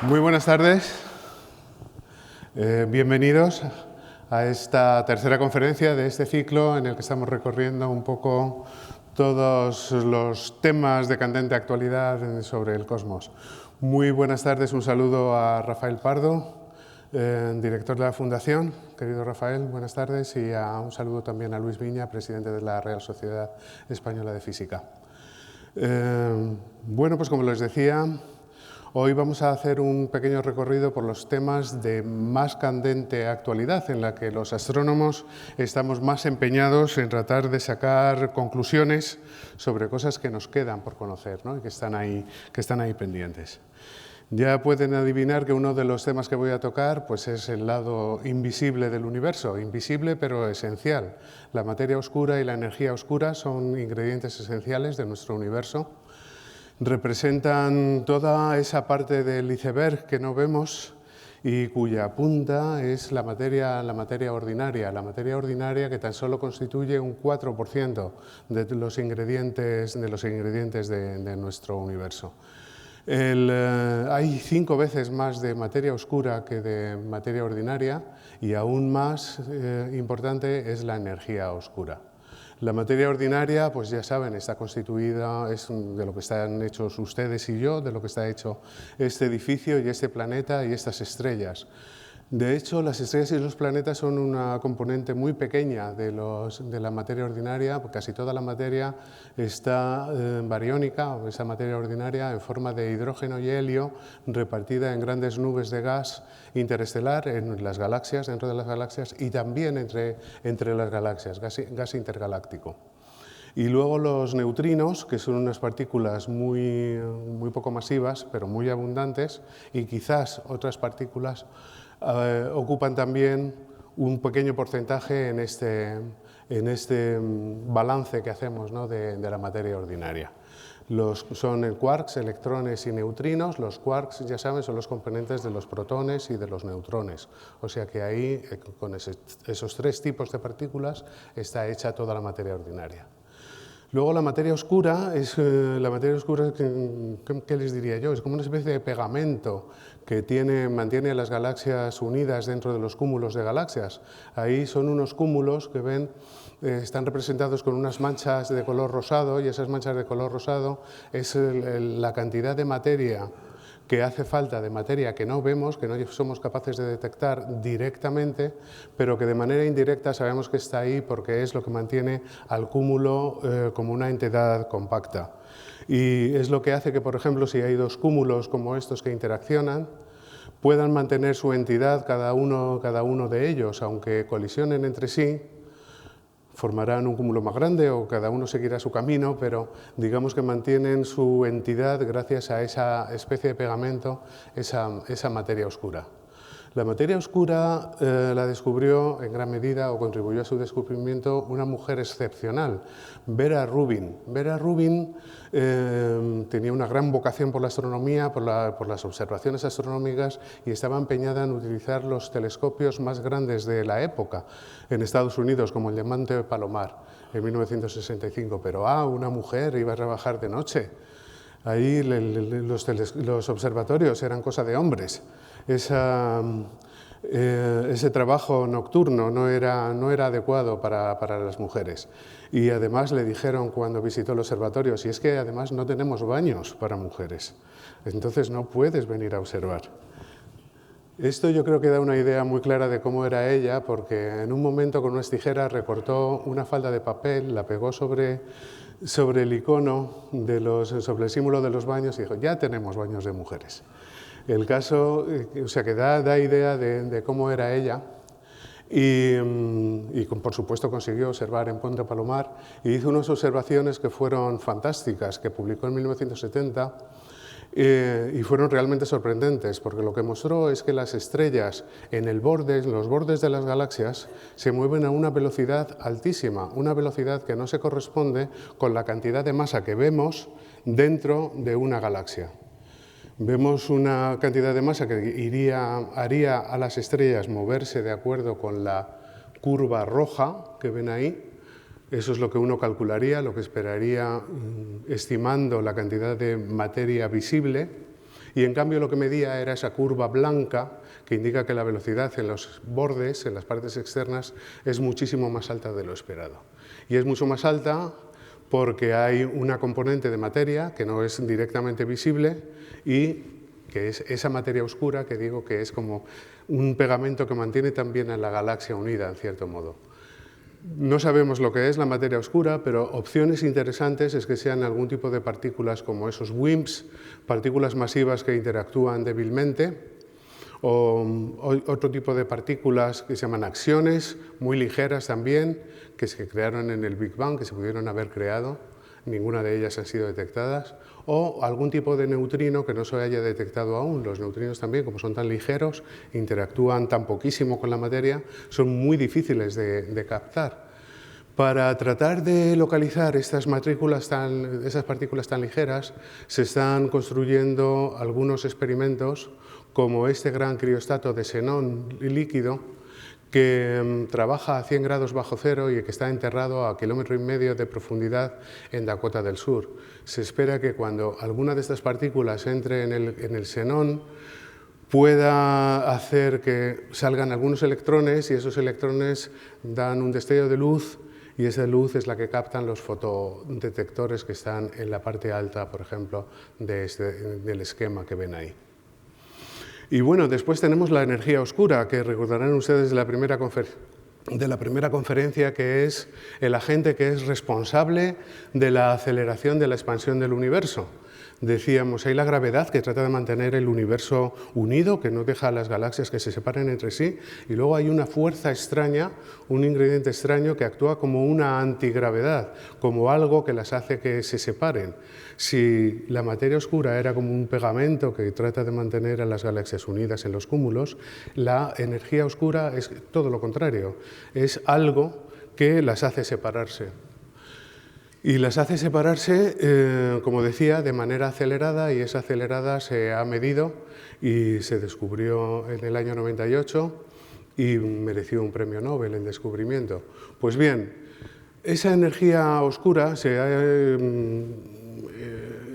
Muy buenas tardes. Bienvenidos a esta tercera conferencia de este ciclo en el que estamos recorriendo un poco todos los temas de candente actualidad sobre el cosmos. Muy buenas tardes, un saludo a Rafael Pardo, director de la Fundación. Querido Rafael, buenas tardes, y un saludo también a Luis Viña, presidente de la Real Sociedad Española de Física. Bueno, pues como les decía, hoy vamos a hacer un pequeño recorrido por los temas de más candente actualidad, en la que los astrónomos estamos más empeñados en tratar de sacar conclusiones sobre cosas que nos quedan por conocer, ¿no? Y que están ahí pendientes. Ya pueden adivinar que uno de los temas que voy a tocar pues es el lado invisible del universo, invisible pero esencial. La materia oscura y la energía oscura son ingredientes esenciales de nuestro universo. Representan toda esa parte del iceberg que no vemos y cuya punta es la materia ordinaria que tan solo constituye un 4% de los ingredientes de nuestro universo. Hay 5 veces más de materia oscura que de materia ordinaria, y aún más importante es la energía oscura. La materia ordinaria, pues ya saben, está constituida, es de lo que están hechos ustedes y yo, de lo que está hecho este edificio y este planeta y estas estrellas. De hecho, las estrellas y los planetas son una componente muy pequeña de la materia ordinaria, porque casi toda la materia está bariónica, o esa materia ordinaria, en forma de hidrógeno y helio, repartida en grandes nubes de gas interestelar en las galaxias, dentro de las galaxias, y también entre las galaxias, gas intergaláctico. Y luego los neutrinos, que son unas partículas muy poco masivas, pero muy abundantes, y quizás otras partículas ocupan también un pequeño porcentaje en este balance que hacemos, ¿no?, de la materia ordinaria. Son quarks, electrones y neutrinos. Los quarks, ya saben, son los componentes de los protones y de los neutrones. O sea que ahí, con esos 3 tipos de partículas, está hecha toda la materia ordinaria. Luego la materia oscura, ¿qué les diría yo? Es como una especie de pegamento que mantiene a las galaxias unidas dentro de los cúmulos de galaxias. Ahí son unos cúmulos que están representados con unas manchas de color rosado, y esas manchas de color rosado es la cantidad de materia que hace falta, de materia que no vemos, que no somos capaces de detectar directamente, pero que de manera indirecta sabemos que está ahí porque es lo que mantiene al cúmulo como una entidad compacta. Y es lo que hace que, por ejemplo, si hay 2 cúmulos como estos que interaccionan, puedan mantener su entidad cada uno de ellos, aunque colisionen entre sí, formarán un cúmulo más grande o cada uno seguirá su camino, pero digamos que mantienen su entidad gracias a esa especie de pegamento, esa materia oscura. La materia oscura la descubrió en gran medida, o contribuyó a su descubrimiento, una mujer excepcional, Vera Rubin. Vera Rubin tenía una gran vocación por la astronomía, por las observaciones astronómicas, y estaba empeñada en utilizar los telescopios más grandes de la época en Estados Unidos, como el Diamante Palomar, en 1965. Pero una mujer iba a trabajar de noche. Ahí los observatorios eran cosa de hombres. Ese trabajo nocturno no era adecuado para las mujeres. Y además le dijeron cuando visitó el observatorio, si es que además no tenemos baños para mujeres, entonces no puedes venir a observar. Esto yo creo que da una idea muy clara de cómo era ella, porque en un momento con unas tijeras recortó una falda de papel, la pegó sobre el icono, sobre el símbolo de los baños, y dijo, ya tenemos baños de mujeres. El caso, o sea, que da idea de cómo era ella, y por supuesto consiguió observar en Ponte Palomar, y hizo unas observaciones que fueron fantásticas, que publicó en 1970, y fueron realmente sorprendentes, porque lo que mostró es que las estrellas en los bordes de las galaxias se mueven a una velocidad altísima, una velocidad que no se corresponde con la cantidad de masa que vemos dentro de una galaxia. Vemos una cantidad de masa que haría a las estrellas moverse de acuerdo con la curva roja que ven ahí. Eso es lo que uno calcularía, lo que esperaría estimando la cantidad de materia visible. y en cambio lo que medía era esa curva blanca que indica que la velocidad en los bordes, en las partes externas, es muchísimo más alta de lo esperado. Y es mucho más alta porque hay una componente de materia que no es directamente visible y que es esa materia oscura que digo que es como un pegamento que mantiene también a la galaxia unida, en cierto modo. No sabemos lo que es la materia oscura, pero opciones interesantes es que sean algún tipo de partículas como esos WIMPs, partículas masivas que interactúan débilmente, o otro tipo de partículas que se llaman acciones, muy ligeras también, que se crearon en el Big Bang, que se pudieron haber creado, ninguna de ellas han sido detectadas, o algún tipo de neutrino que no se haya detectado aún. Los neutrinos también, como son tan ligeros, interactúan tan poquísimo con la materia, son muy difíciles de captar. Para tratar de localizar esas partículas tan ligeras, se están construyendo algunos experimentos, como este gran criostato de xenón líquido, que trabaja a 100 grados bajo cero y que está enterrado a 1,5 kilómetros de profundidad en Dakota del Sur. Se espera que cuando alguna de estas partículas entre en el xenón, pueda hacer que salgan algunos electrones y esos electrones dan un destello de luz y esa luz es la que captan los fotodetectores que están en la parte alta, por ejemplo, del esquema que ven ahí. Y bueno, después tenemos la energía oscura, que recordarán ustedes de la primera conferencia, que es el agente que es responsable de la aceleración de la expansión del universo. Decíamos, hay la gravedad que trata de mantener el universo unido, que no deja a las galaxias que se separen entre sí, y luego hay una fuerza extraña, un ingrediente extraño que actúa como una antigravedad, como algo que las hace que se separen. Si la materia oscura era como un pegamento que trata de mantener a las galaxias unidas en los cúmulos, la energía oscura es todo lo contrario, es algo que las hace separarse. Y las hace separarse, como decía, de manera acelerada, y esa acelerada se ha medido y se descubrió en el año 98 y mereció un premio Nobel el descubrimiento. Pues bien, esa energía oscura se ha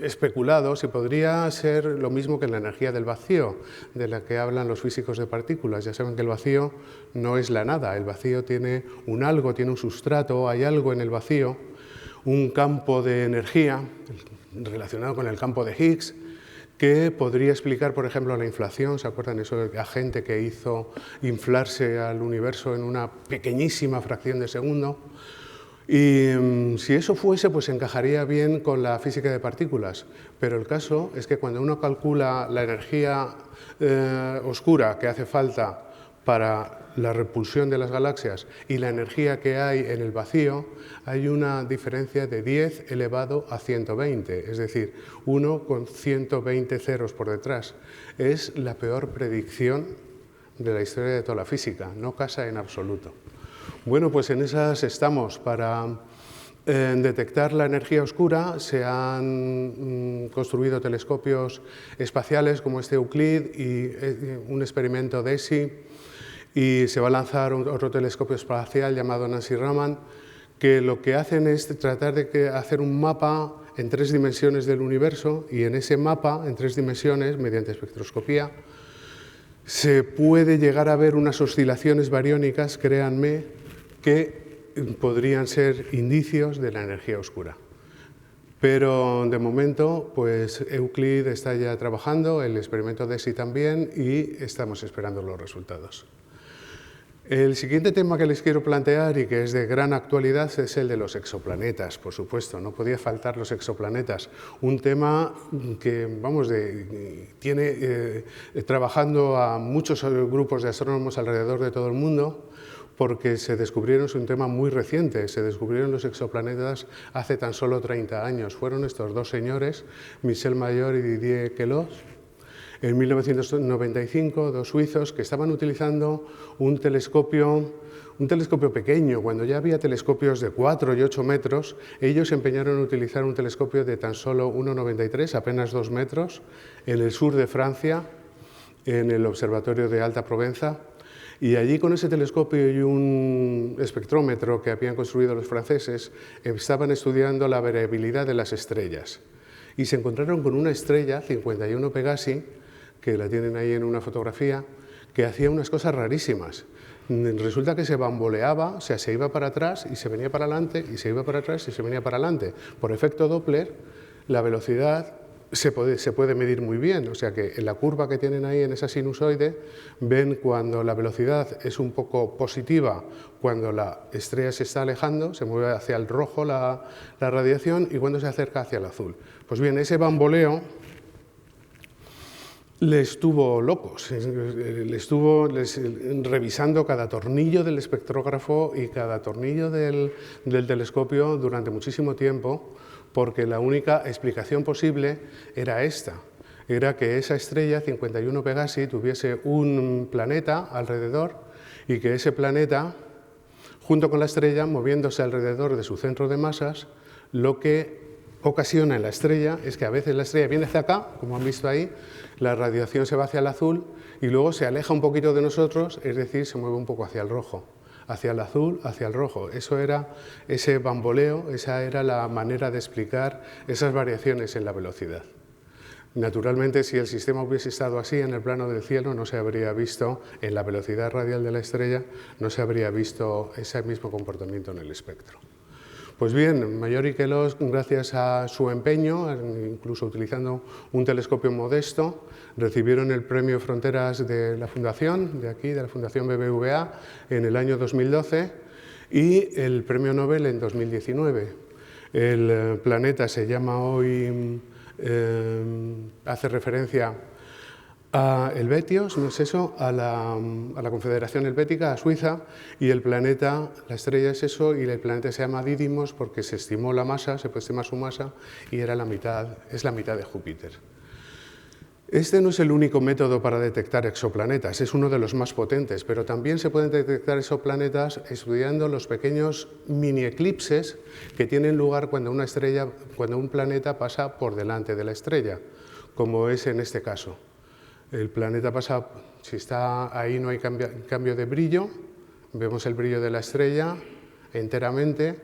especulado si podría ser lo mismo que la energía del vacío, de la que hablan los físicos de partículas. Ya saben que el vacío no es la nada, el vacío tiene un algo, tiene un sustrato, hay algo en el vacío, un campo de energía relacionado con el campo de Higgs, que podría explicar, por ejemplo, la inflación. ¿Se acuerdan eso del agente que hizo inflarse al universo en una pequeñísima fracción de segundo? Y si eso fuese, pues encajaría bien con la física de partículas. Pero el caso es que cuando uno calcula la energía oscura que hace falta para la repulsión de las galaxias y la energía que hay en el vacío, hay una diferencia de 10 elevado a 120, es decir, 1 con 120 ceros por detrás. Es la peor predicción de la historia de toda la física, no casa en absoluto. Bueno, pues en esas estamos. Para detectar la energía oscura se han construido telescopios espaciales como este Euclid y un experimento DESI, y se va a lanzar otro telescopio espacial llamado Nancy Raman, que lo que hacen es tratar de hacer un mapa en 3 dimensiones del universo, y en ese mapa en 3 dimensiones, mediante espectroscopía, se puede llegar a ver unas oscilaciones bariónicas, créanme, que podrían ser indicios de la energía oscura. Pero de momento, pues Euclid está ya trabajando, el experimento DESI también, y estamos esperando los resultados. El siguiente tema que les quiero plantear y que es de gran actualidad es el de los exoplanetas, por supuesto, no podía faltar los exoplanetas. Un tema que, vamos, tiene trabajando a muchos grupos de astrónomos alrededor de todo el mundo, porque se descubrieron, es un tema muy reciente, se descubrieron los exoplanetas hace tan solo 30 años. Fueron estos 2 señores, Michel Mayor y Didier Queloz, en 1995, 2 suizos que estaban utilizando un telescopio pequeño. Cuando ya había telescopios de 4 y 8 metros, ellos se empeñaron en utilizar un telescopio de tan solo 1,93, apenas 2 metros, en el sur de Francia, en el Observatorio de Alta Provenza. Y allí, con ese telescopio y un espectrómetro que habían construido los franceses, estaban estudiando la variabilidad de las estrellas. y se encontraron con una estrella, 51 Pegasi, que la tienen ahí en una fotografía, que hacía unas cosas rarísimas. Resulta que se bamboleaba, o sea, se iba para atrás y se venía para adelante, y se iba para atrás y se venía para adelante. Por efecto Doppler, la velocidad se puede medir muy bien, o sea que en la curva que tienen ahí en esa sinusoide, ven cuando la velocidad es un poco positiva, cuando la estrella se está alejando, se mueve hacia el rojo la radiación, y cuando se acerca hacia el azul. Pues bien, ese bamboleo les tuvo locos, revisando cada tornillo del espectrógrafo y cada tornillo del telescopio durante muchísimo tiempo, porque la única explicación posible era esta, era que esa estrella, 51 Pegasi, tuviese un planeta alrededor y que ese planeta, junto con la estrella, moviéndose alrededor de su centro de masas, lo que ocasiona en la estrella es que a veces la estrella viene hacia acá, como han visto ahí, la radiación se va hacia el azul y luego se aleja un poquito de nosotros, es decir, se mueve un poco hacia el rojo, hacia el azul, hacia el rojo. Eso era ese bamboleo, esa era la manera de explicar esas variaciones en la velocidad. Naturalmente, si el sistema hubiese estado así en el plano del cielo, no se habría visto, en la velocidad radial de la estrella, no se habría visto ese mismo comportamiento en el espectro. Pues bien, Maior y Queloz, gracias a su empeño, incluso utilizando un telescopio modesto, recibieron el premio Fronteras de la Fundación, de aquí, de la Fundación BBVA, en el año 2012 y el premio Nobel en 2019. El planeta se llama hoy, hace referencia a Helvetios, no es eso, a la Confederación Helvética, a Suiza, y el planeta, la estrella es eso, y el planeta se llama Didymos porque se estimó la masa, se puede estimar su masa, y era es la mitad de Júpiter. Este no es el único método para detectar exoplanetas, es uno de los más potentes, pero también se pueden detectar exoplanetas estudiando los pequeños mini eclipses que tienen lugar cuando un planeta pasa por delante de la estrella, como es en este caso. El planeta pasa, si está ahí no hay cambio de brillo, vemos el brillo de la estrella enteramente,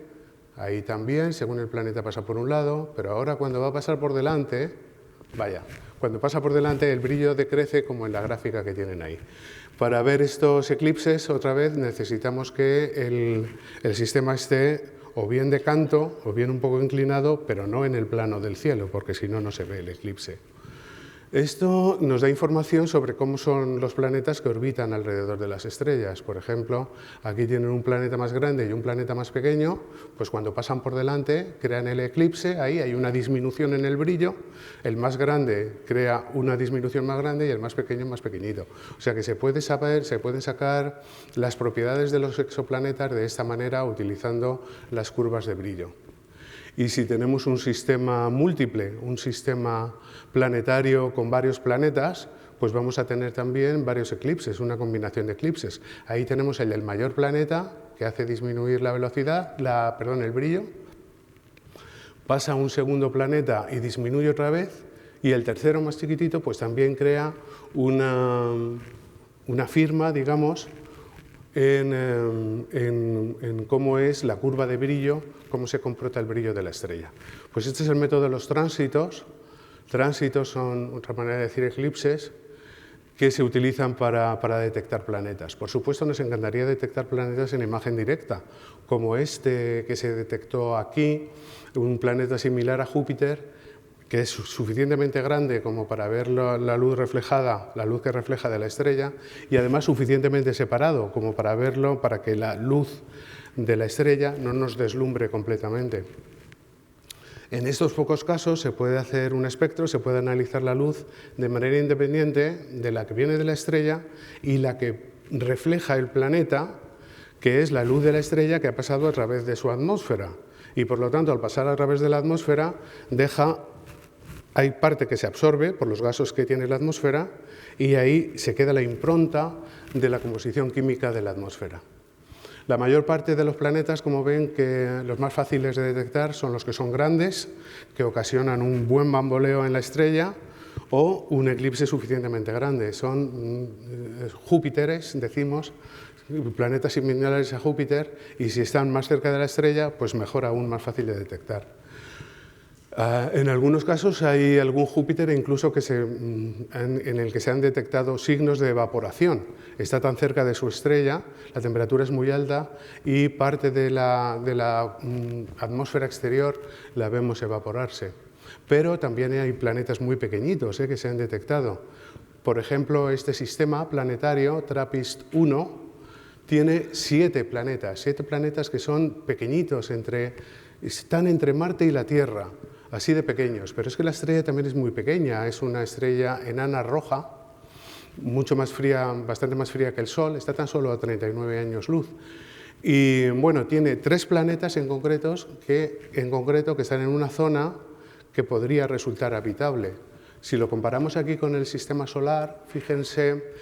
ahí también, según el planeta pasa por un lado, pero ahora cuando va a pasar por delante, cuando pasa por delante el brillo decrece como en la gráfica que tienen ahí. Para ver estos eclipses, otra vez, necesitamos que el sistema esté o bien de canto o bien un poco inclinado, pero no en el plano del cielo, porque si no, no se ve el eclipse. Esto nos da información sobre cómo son los planetas que orbitan alrededor de las estrellas. Por ejemplo, aquí tienen un planeta más grande y un planeta más pequeño, pues cuando pasan por delante crean el eclipse, ahí hay una disminución en el brillo, el más grande crea una disminución más grande y el más pequeño más pequeñito. O sea que se pueden sacar las propiedades de los exoplanetas de esta manera utilizando las curvas de brillo. Y si tenemos un sistema múltiple, un sistema planetario con varios planetas, pues vamos a tener también varios eclipses, una combinación de eclipses. Ahí tenemos el del mayor planeta, que hace disminuir la velocidad, el brillo, pasa a un segundo planeta y disminuye otra vez, y el tercero más chiquitito pues también crea una firma, digamos, en cómo es la curva de brillo, cómo se comporta el brillo de la estrella. Pues este es el método de los tránsitos. Tránsitos son otra manera de decir eclipses que se utilizan para detectar planetas. Por supuesto, nos encantaría detectar planetas en imagen directa, como este que se detectó aquí, un planeta similar a Júpiter, que es suficientemente grande como para ver la luz reflejada, la luz que refleja de la estrella, y además suficientemente separado como para verlo, para que la luz de la estrella no nos deslumbre completamente. En estos pocos casos se puede hacer un espectro, se puede analizar la luz de manera independiente de la que viene de la estrella y la que refleja el planeta, que es la luz de la estrella que ha pasado a través de su atmósfera. Y por lo tanto, al pasar a través de la atmósfera, hay parte que se absorbe por los gases que tiene la atmósfera y ahí se queda la impronta de la composición química de la atmósfera. La mayor parte de los planetas, como ven, que los más fáciles de detectar son los que son grandes, que ocasionan un buen bamboleo en la estrella o un eclipse suficientemente grande. Son Júpiteres, decimos, planetas similares a Júpiter, y si están más cerca de la estrella, pues mejor aún, más fácil de detectar. En algunos casos hay algún Júpiter incluso en el que se han detectado signos de evaporación. Está tan cerca de su estrella, la temperatura es muy alta y parte de la atmósfera exterior la vemos evaporarse. Pero también hay planetas muy pequeñitos que se han detectado. Por ejemplo, este sistema planetario, TRAPPIST-1, tiene 7 planetas que son pequeñitos, están entre Marte y la Tierra, así de pequeños. Pero es que la estrella también es muy pequeña, es una estrella enana roja, mucho más fría, bastante más fría que el Sol, está tan solo a 39 años luz. Y bueno, tiene 3 planetas en concreto que están en una zona que podría resultar habitable. Si lo comparamos aquí con el sistema solar, fíjense,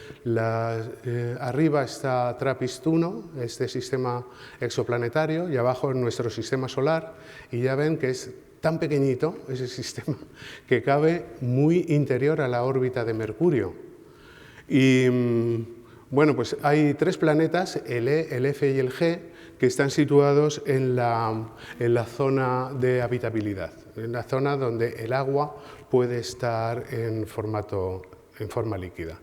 arriba está TRAPPIST-1, este sistema exoplanetario, y abajo en nuestro sistema solar, y ya ven que es tan pequeñito ese sistema que cabe muy interior a la órbita de Mercurio. Y bueno, pues hay 3 planetas, el E, el F y el G, que están situados en la zona de habitabilidad, en la zona donde el agua puede estar en forma líquida.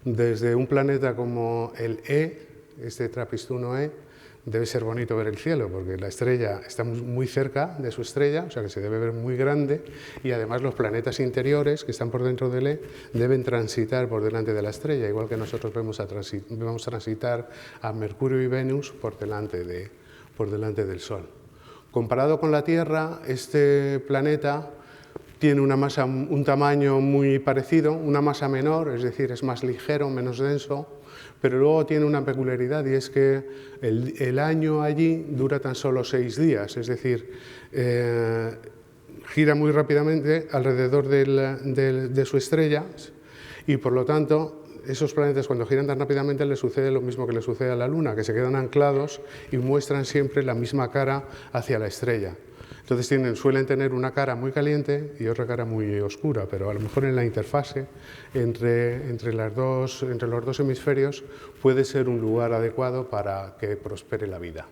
Desde un planeta como el E, este TRAPPIST-1e, debe ser bonito ver el cielo, porque la estrella está muy cerca de su estrella, o sea que se debe ver muy grande, y además los planetas interiores que están por dentro del E deben transitar por delante de la estrella, igual que nosotros vamos transitar a Mercurio y Venus por delante del Sol. Comparado con la Tierra, este planeta tiene un tamaño muy parecido, una masa menor, es decir, es más ligero, menos denso, pero luego tiene una peculiaridad y es que el año allí dura tan solo 6 días, es decir, gira muy rápidamente alrededor de su estrella y por lo tanto esos planetas cuando giran tan rápidamente les sucede lo mismo que le sucede a la Luna, que se quedan anclados y muestran siempre la misma cara hacia la estrella. Entonces suelen tener una cara muy caliente y otra cara muy oscura, pero a lo mejor en la interfase entre los dos hemisferios puede ser un lugar adecuado para que prospere la vida.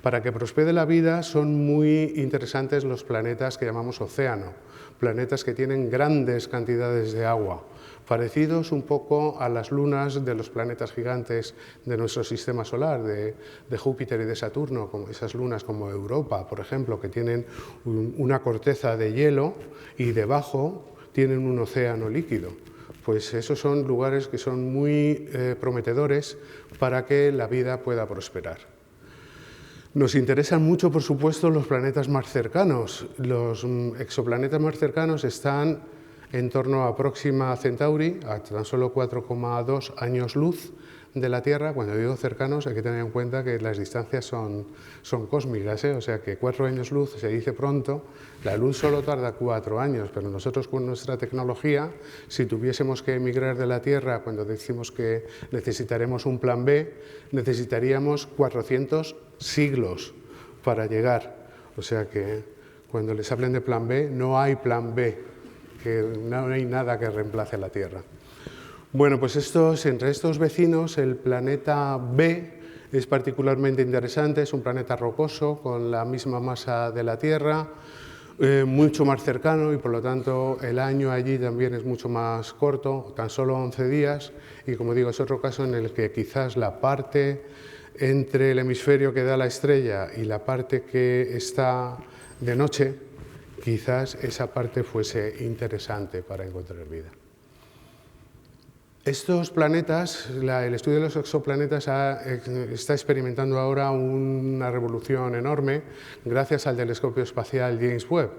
Para que prospere la vida son muy interesantes los planetas que llamamos océano, planetas que tienen grandes cantidades de agua, parecidos un poco a las lunas de los planetas gigantes de nuestro sistema solar, de Júpiter y de Saturno, como esas lunas como Europa, por ejemplo, que tienen una corteza de hielo y debajo tienen un océano líquido. Pues esos son lugares que son muy prometedores para que la vida pueda prosperar. Nos interesan mucho, por supuesto, los planetas más cercanos. Los exoplanetas más cercanos están en torno a Próxima Centauri, a tan solo 4,2 años luz de la Tierra. Cuando digo cercanos hay que tener en cuenta que las distancias son cósmicas, o sea que 4 años luz se dice pronto, la luz solo tarda 4 años, pero nosotros con nuestra tecnología, si tuviésemos que emigrar de la Tierra cuando decimos que necesitaremos un plan B, necesitaríamos 400 siglos para llegar, o sea que cuando les hablen de plan B, no hay plan B, que no hay nada que reemplace la Tierra. Bueno, pues entre estos vecinos, el planeta B es particularmente interesante, es un planeta rocoso con la misma masa de la Tierra, mucho más cercano y por lo tanto el año allí también es mucho más corto, tan solo 11 días y como digo es otro caso en el que quizás la parte entre el hemisferio que da la estrella y la parte que está de noche, quizás esa parte fuese interesante para encontrar vida. Estos planetas, el estudio de los exoplanetas está experimentando ahora una revolución enorme gracias al telescopio espacial James Webb,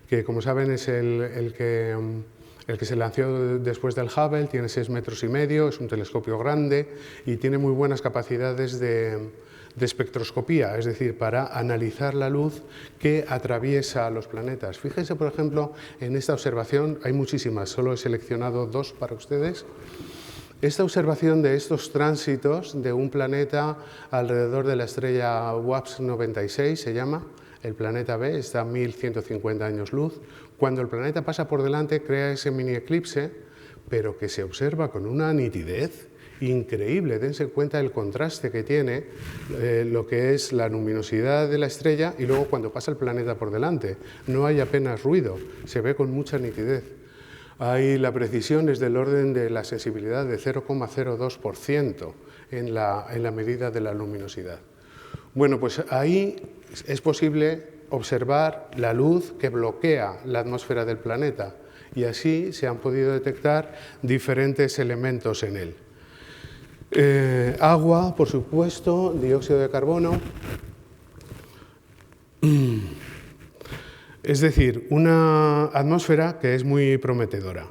que como saben es el que se lanzó después del Hubble, tiene 6,5 metros, es un telescopio grande y tiene muy buenas capacidades de espectroscopía, es decir, para analizar la luz que atraviesa los planetas. Fíjense, por ejemplo, en esta observación, hay muchísimas, solo he seleccionado 2 para ustedes. Esta observación de estos tránsitos de un planeta alrededor de la estrella WAPS 96 se llama, el planeta B está a 1150 años luz. Cuando el planeta pasa por delante crea ese mini eclipse, pero que se observa con una nitidez increíble. Dense cuenta el contraste que tiene lo que es la luminosidad de la estrella y luego cuando pasa el planeta por delante. No hay apenas ruido, se ve con mucha nitidez. La precisión es del orden de la sensibilidad de 0,02% en la medida de la luminosidad. Bueno, pues ahí es posible observar la luz que bloquea la atmósfera del planeta y así se han podido detectar diferentes elementos en él. Agua, por supuesto, dióxido de carbono. Es decir, una atmósfera que es muy prometedora.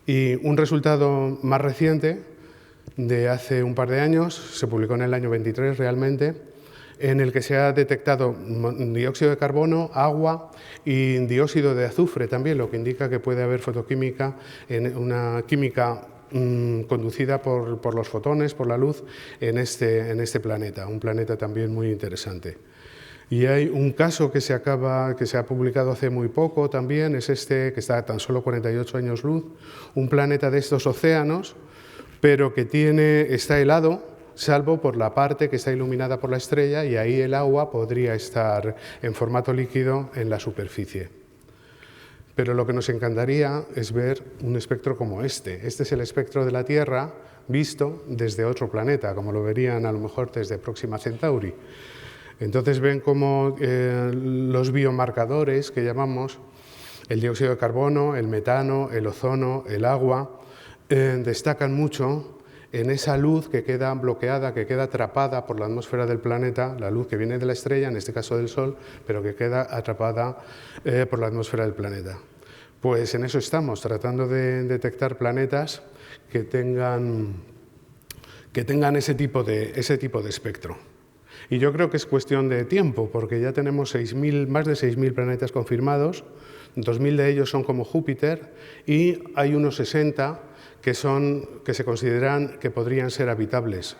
Y un resultado más reciente, de hace un par de años, se publicó en el año 23 realmente, en el que se ha detectado dióxido de carbono, agua y dióxido de azufre también, lo que indica que puede haber fotoquímica, una química conducida por los fotones, por la luz, en este planeta, un planeta también muy interesante. Y hay un caso que se ha publicado hace muy poco también, es este que está a tan solo 48 años luz, un planeta de estos océanos, pero que está helado, salvo por la parte que está iluminada por la estrella, y ahí el agua podría estar en formato líquido en la superficie. Pero lo que nos encantaría es ver un espectro como este. Este es el espectro de la Tierra visto desde otro planeta, como lo verían a lo mejor desde Próxima Centauri. Entonces ven cómo los biomarcadores que llamamos, el dióxido de carbono, el metano, el ozono, el agua, destacan mucho en esa luz que queda bloqueada, que queda atrapada por la atmósfera del planeta, la luz que viene de la estrella, en este caso del Sol, pero que queda atrapada por la atmósfera del planeta. Pues en eso estamos, tratando de detectar planetas que tengan ese tipo de espectro. Y yo creo que es cuestión de tiempo, porque ya tenemos más de 6.000 planetas confirmados, 2.000 de ellos son como Júpiter, y hay unos 60 que se consideran que podrían ser habitables.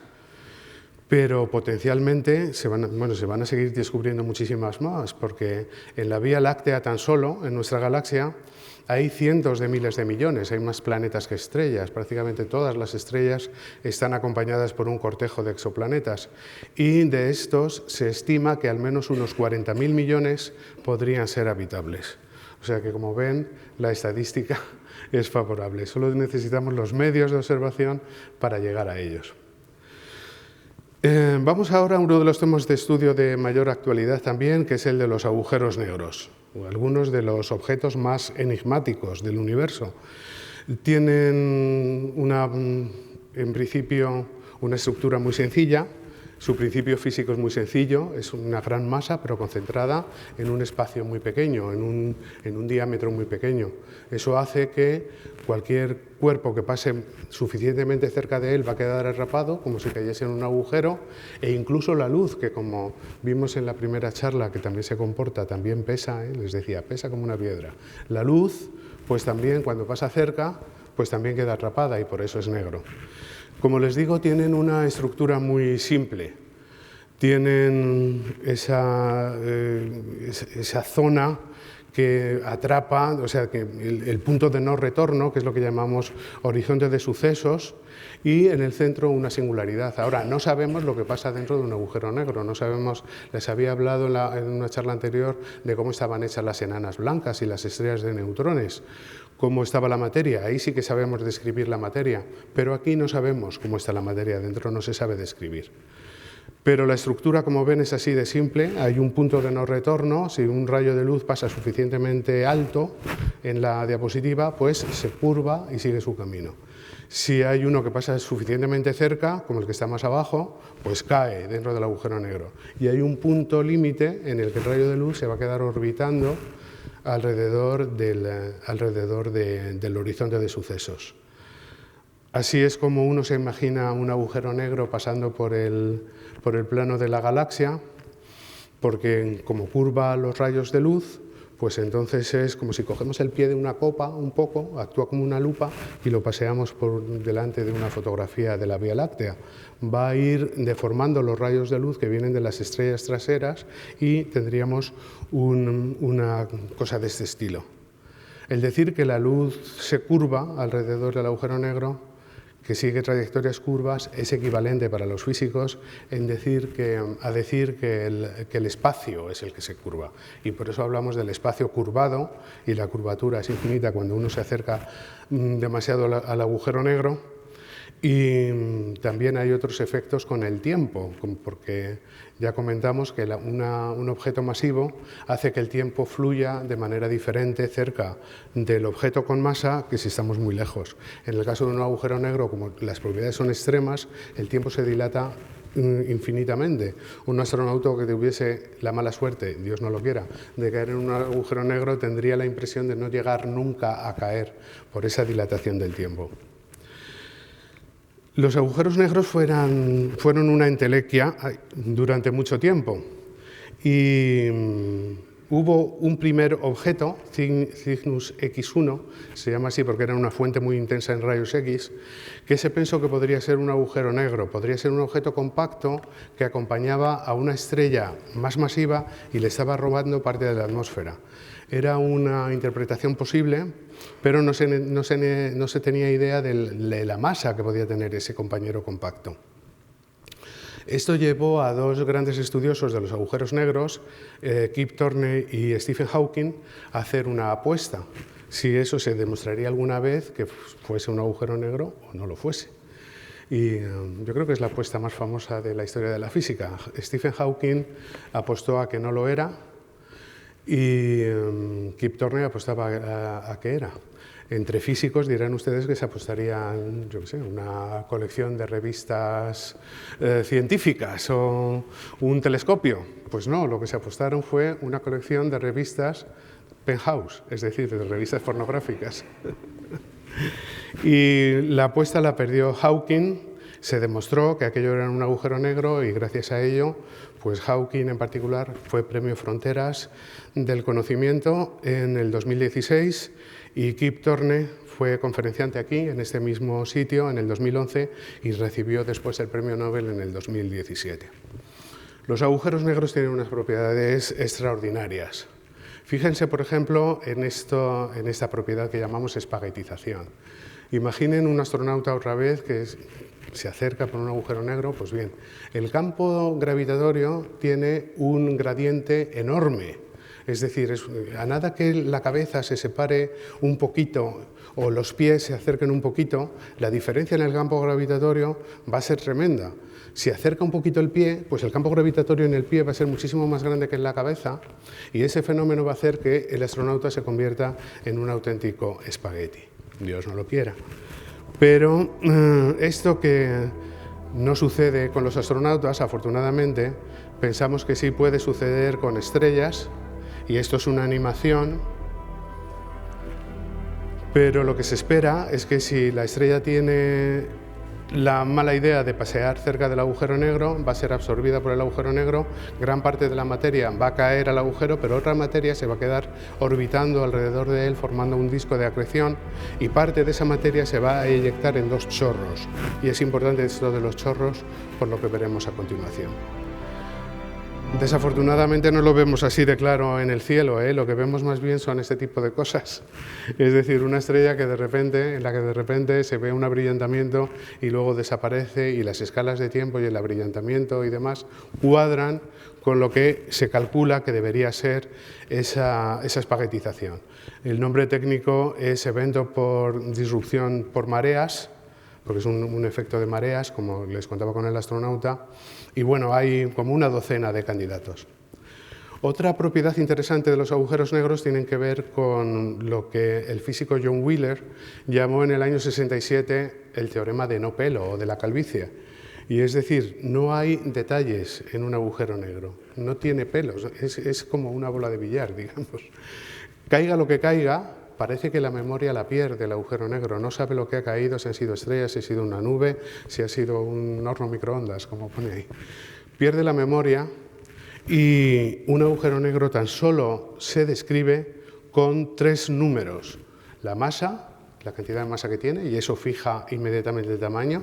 Pero potencialmente se van a seguir descubriendo muchísimas más, porque en la Vía Láctea tan solo, en nuestra galaxia, hay cientos de miles de millones, hay más planetas que estrellas, prácticamente todas las estrellas están acompañadas por un cortejo de exoplanetas y de estos se estima que al menos unos 40.000 millones podrían ser habitables. O sea que, como ven, la estadística es favorable, solo necesitamos los medios de observación para llegar a ellos. Vamos ahora a uno de los temas de estudio de mayor actualidad también, que es el de los agujeros negros, o algunos de los objetos más enigmáticos del universo. Tienen en principio una estructura muy sencilla, su principio físico es muy sencillo, es una gran masa pero concentrada en un espacio muy pequeño, en un diámetro muy pequeño. Eso hace que cualquier cuerpo que pase suficientemente cerca de él va a quedar atrapado, como si cayese en un agujero, e incluso la luz, que como vimos en la primera charla, que también se comporta, también pesa, les decía, pesa como una piedra. La luz, pues también cuando pasa cerca, pues también queda atrapada y por eso es negro. Como les digo, tienen una estructura muy simple. Tienen esa zona que atrapa, o sea, que el punto de no retorno, que es lo que llamamos horizonte de sucesos, y en el centro una singularidad. Ahora, no sabemos lo que pasa dentro de un agujero negro, no sabemos, les había hablado en una charla anterior de cómo estaban hechas las enanas blancas y las estrellas de neutrones, cómo estaba la materia, ahí sí que sabemos describir la materia, pero aquí no sabemos cómo está la materia, dentro no se sabe describir. Pero la estructura, como ven, es así de simple, hay un punto de no retorno, si un rayo de luz pasa suficientemente alto en la diapositiva, pues se curva y sigue su camino. Si hay uno que pasa suficientemente cerca, como el que está más abajo, pues cae dentro del agujero negro. Y hay un punto límite en el que el rayo de luz se va a quedar orbitando alrededor del horizonte de sucesos. Así es como uno se imagina un agujero negro pasando por el plano de la galaxia, porque como curva los rayos de luz, pues entonces es como si cogemos el pie de una copa un poco, actúa como una lupa y lo paseamos por delante de una fotografía de la Vía Láctea. Va a ir deformando los rayos de luz que vienen de las estrellas traseras y tendríamos una cosa de este estilo. El decir que la luz se curva alrededor del agujero negro que sigue trayectorias curvas es equivalente para los físicos a decir que el espacio es el que se curva. Y por eso hablamos del espacio curvado, y la curvatura es infinita cuando uno se acerca demasiado al agujero negro. Y también hay otros efectos con el tiempo, porque ya comentamos que un objeto masivo hace que el tiempo fluya de manera diferente cerca del objeto con masa que si estamos muy lejos. En el caso de un agujero negro, como las propiedades son extremas, el tiempo se dilata infinitamente. Un astronauta que tuviese la mala suerte, Dios no lo quiera, de caer en un agujero negro tendría la impresión de no llegar nunca a caer por esa dilatación del tiempo. Los agujeros negros fueron una entelequia durante mucho tiempo y hubo un primer objeto, Cygnus X1, se llama así porque era una fuente muy intensa en rayos X, que se pensó que podría ser un agujero negro, podría ser un objeto compacto que acompañaba a una estrella más masiva y le estaba robando parte de la atmósfera. Era una interpretación posible, pero no se tenía idea de la masa que podía tener ese compañero compacto. Esto llevó a dos grandes estudiosos de los agujeros negros, Kip Thorne y Stephen Hawking, a hacer una apuesta, si eso se demostraría alguna vez que fuese un agujero negro o no lo fuese. Y yo creo que es la apuesta más famosa de la historia de la física. Stephen Hawking apostó a que no lo era, y Kip Thorne apostaba a que era. Entre físicos dirán ustedes que se apostarían, yo qué sé, una colección de revistas científicas o un telescopio. Pues no, lo que se apostaron fue una colección de revistas Penthouse, es decir, de revistas pornográficas. Y la apuesta la perdió Hawking. Se demostró que aquello era un agujero negro y gracias a ello, pues Hawking en particular fue Premio Fronteras del Conocimiento en el 2016 y Kip Thorne fue conferenciante aquí, en este mismo sitio, en el 2011 y recibió después el Premio Nobel en el 2017. Los agujeros negros tienen unas propiedades extraordinarias. Fíjense, por ejemplo, en esta propiedad que llamamos espaguetización. Imaginen un astronauta otra vez que se acerca por un agujero negro. Pues bien, el campo gravitatorio tiene un gradiente enorme. Es decir, a nada que la cabeza se separe un poquito o los pies se acerquen un poquito, la diferencia en el campo gravitatorio va a ser tremenda. Si acerca un poquito el pie, pues el campo gravitatorio en el pie va a ser muchísimo más grande que en la cabeza y ese fenómeno va a hacer que el astronauta se convierta en un auténtico espagueti. Dios no lo quiera. Pero esto que no sucede con los astronautas, afortunadamente, pensamos que sí puede suceder con estrellas, y esto es una animación, pero lo que se espera es que si la estrella tiene la mala idea de pasear cerca del agujero negro, va a ser absorbida por el agujero negro, gran parte de la materia va a caer al agujero, pero otra materia se va a quedar orbitando alrededor de él formando un disco de acreción y parte de esa materia se va a eyectar en dos chorros. Y es importante esto de los chorros por lo que veremos a continuación. Desafortunadamente no lo vemos así de claro en el cielo, lo que vemos más bien son este tipo de cosas. Es decir, una estrella en la que de repente se ve un abrillantamiento y luego desaparece y las escalas de tiempo y el abrillantamiento y demás cuadran con lo que se calcula que debería ser esa espaguetización. El nombre técnico es evento por disrupción por mareas, porque es un efecto de mareas, como les contaba con el astronauta, y bueno, hay como una docena de candidatos. Otra propiedad interesante de los agujeros negros tiene que ver con lo que el físico John Wheeler llamó en el año 67 el teorema de no pelo o de la calvicie. Y es decir, no hay detalles en un agujero negro, no tiene pelos, es como una bola de billar, digamos. Caiga lo que caiga, parece que la memoria la pierde el agujero negro, no sabe lo que ha caído, si han sido estrellas, si ha sido una nube, si ha sido un horno microondas, como pone ahí. Pierde la memoria y un agujero negro tan solo se describe con 3 números. La masa, la cantidad de masa que tiene, y eso fija inmediatamente el tamaño,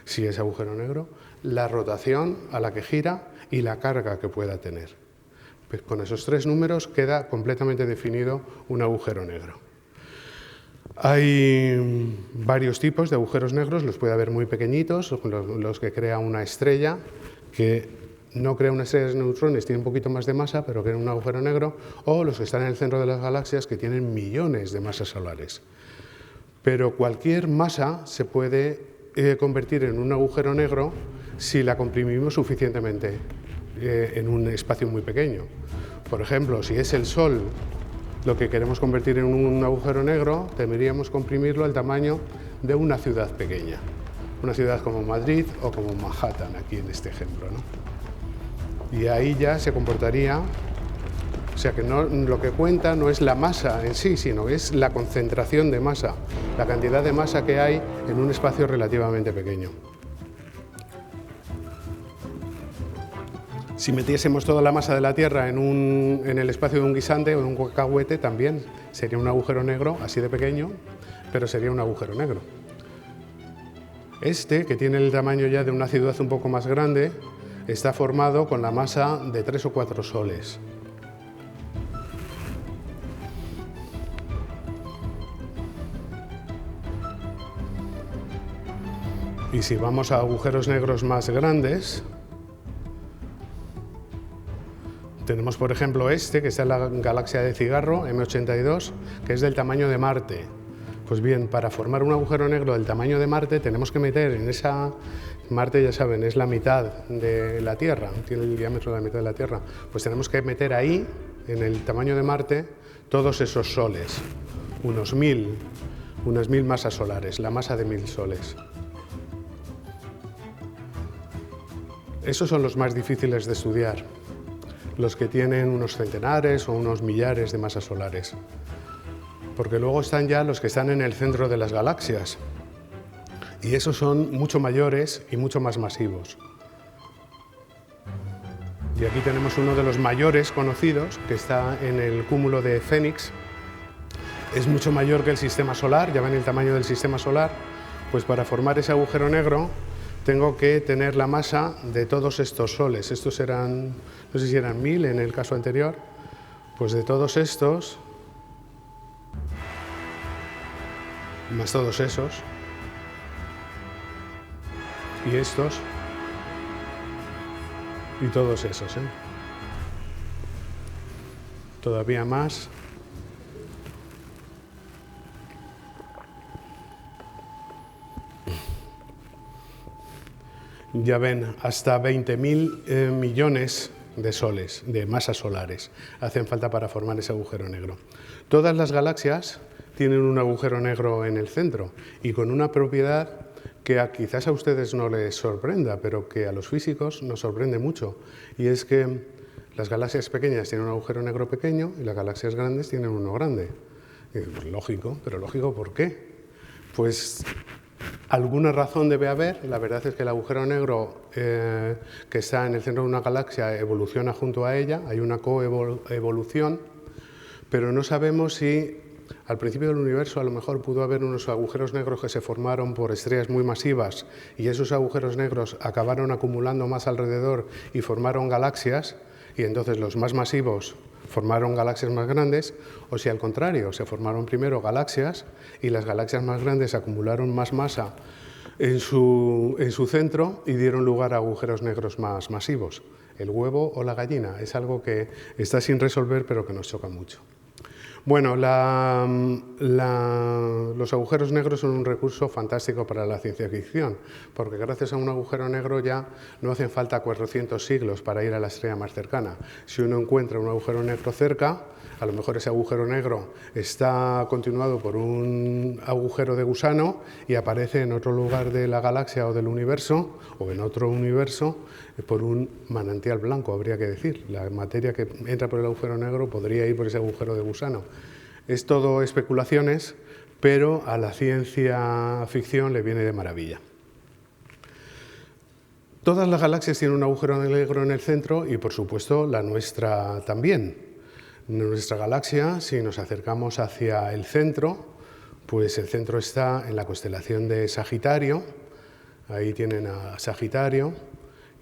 si es agujero negro, la rotación a la que gira y la carga que pueda tener. Pues con esos 3 números queda completamente definido un agujero negro. Hay varios tipos de agujeros negros, los puede haber muy pequeñitos, los que crea una estrella, que no crea una estrella de neutrones, tiene un poquito más de masa, pero crea un agujero negro, o los que están en el centro de las galaxias, que tienen millones de masas solares. Pero cualquier masa se puede convertir en un agujero negro si la comprimimos suficientemente en un espacio muy pequeño. Por ejemplo, si es el Sol lo que queremos convertir en un agujero negro, deberíamos comprimirlo al tamaño de una ciudad pequeña. Una ciudad como Madrid o como Manhattan, aquí en este ejemplo, ¿no? Y ahí ya se comportaría, o sea que lo que cuenta no es la masa en sí, sino es la concentración de masa, la cantidad de masa que hay en un espacio relativamente pequeño. Si metiésemos toda la masa de la Tierra en el espacio de un guisante o de un cacahuete, también sería un agujero negro así de pequeño, pero sería un agujero negro. Este, que tiene el tamaño ya de una ciudad un poco más grande, está formado con la masa de 3 o 4 soles. Y si vamos a agujeros negros más grandes, tenemos, por ejemplo, este, que está en la galaxia de Cigarro, M82, que es del tamaño de Marte. Pues bien, para formar un agujero negro del tamaño de Marte, tenemos que meter en esa... Marte, ya saben, es la mitad de la Tierra, tiene el diámetro de la mitad de la Tierra. Pues tenemos que meter ahí, en el tamaño de Marte, todos esos soles, unas 1000 masas solares, la masa de 1000 soles. Esos son los más difíciles de estudiar, los que tienen unos centenares o unos millares de masas solares. Porque luego están ya los que están en el centro de las galaxias, y esos son mucho mayores y mucho más masivos. Y aquí tenemos uno de los mayores conocidos, que está en el cúmulo de Fénix. Es mucho mayor que el sistema solar, ya ven el tamaño del sistema solar. Pues para formar ese agujero negro tengo que tener la masa de todos estos soles. Estos eran, no sé si eran 1000 en el caso anterior, pues de todos estos, más todos esos, y estos, y todos esos, Todavía más. Ya ven, hasta 20.000 millones de soles, de masas solares, hacen falta para formar ese agujero negro. Todas las galaxias tienen un agujero negro en el centro y con una propiedad que quizás a ustedes no les sorprenda, pero que a los físicos nos sorprende mucho, y es que las galaxias pequeñas tienen un agujero negro pequeño y las galaxias grandes tienen uno grande. Y pues lógico, pero lógico, ¿por qué? Pues alguna razón debe haber. La verdad es que el agujero negro que está en el centro de una galaxia evoluciona junto a ella, hay una coevolución, pero no sabemos si al principio del universo a lo mejor pudo haber unos agujeros negros que se formaron por estrellas muy masivas y esos agujeros negros acabaron acumulando más alrededor y formaron galaxias, y entonces los más masivos formaron galaxias más grandes, o si al contrario, se formaron primero galaxias y las galaxias más grandes acumularon más masa en su centro y dieron lugar a agujeros negros más masivos. El huevo o la gallina es algo que está sin resolver, pero que nos choca mucho. Bueno, los agujeros negros son un recurso fantástico para la ciencia ficción, porque gracias a un agujero negro ya no hacen falta 400 siglos para ir a la estrella más cercana. Si uno encuentra un agujero negro cerca, a lo mejor ese agujero negro está continuado por un agujero de gusano y aparece en otro lugar de la galaxia o del universo, o en otro universo, por un manantial blanco, habría que decir. La materia que entra por el agujero negro podría ir por ese agujero de gusano. Es todo especulaciones, pero a la ciencia ficción le viene de maravilla. Todas las galaxias tienen un agujero negro en el centro y, por supuesto, la nuestra también. Nuestra galaxia, si nos acercamos hacia el centro, pues el centro está en la constelación de Sagitario. Ahí tienen a Sagitario.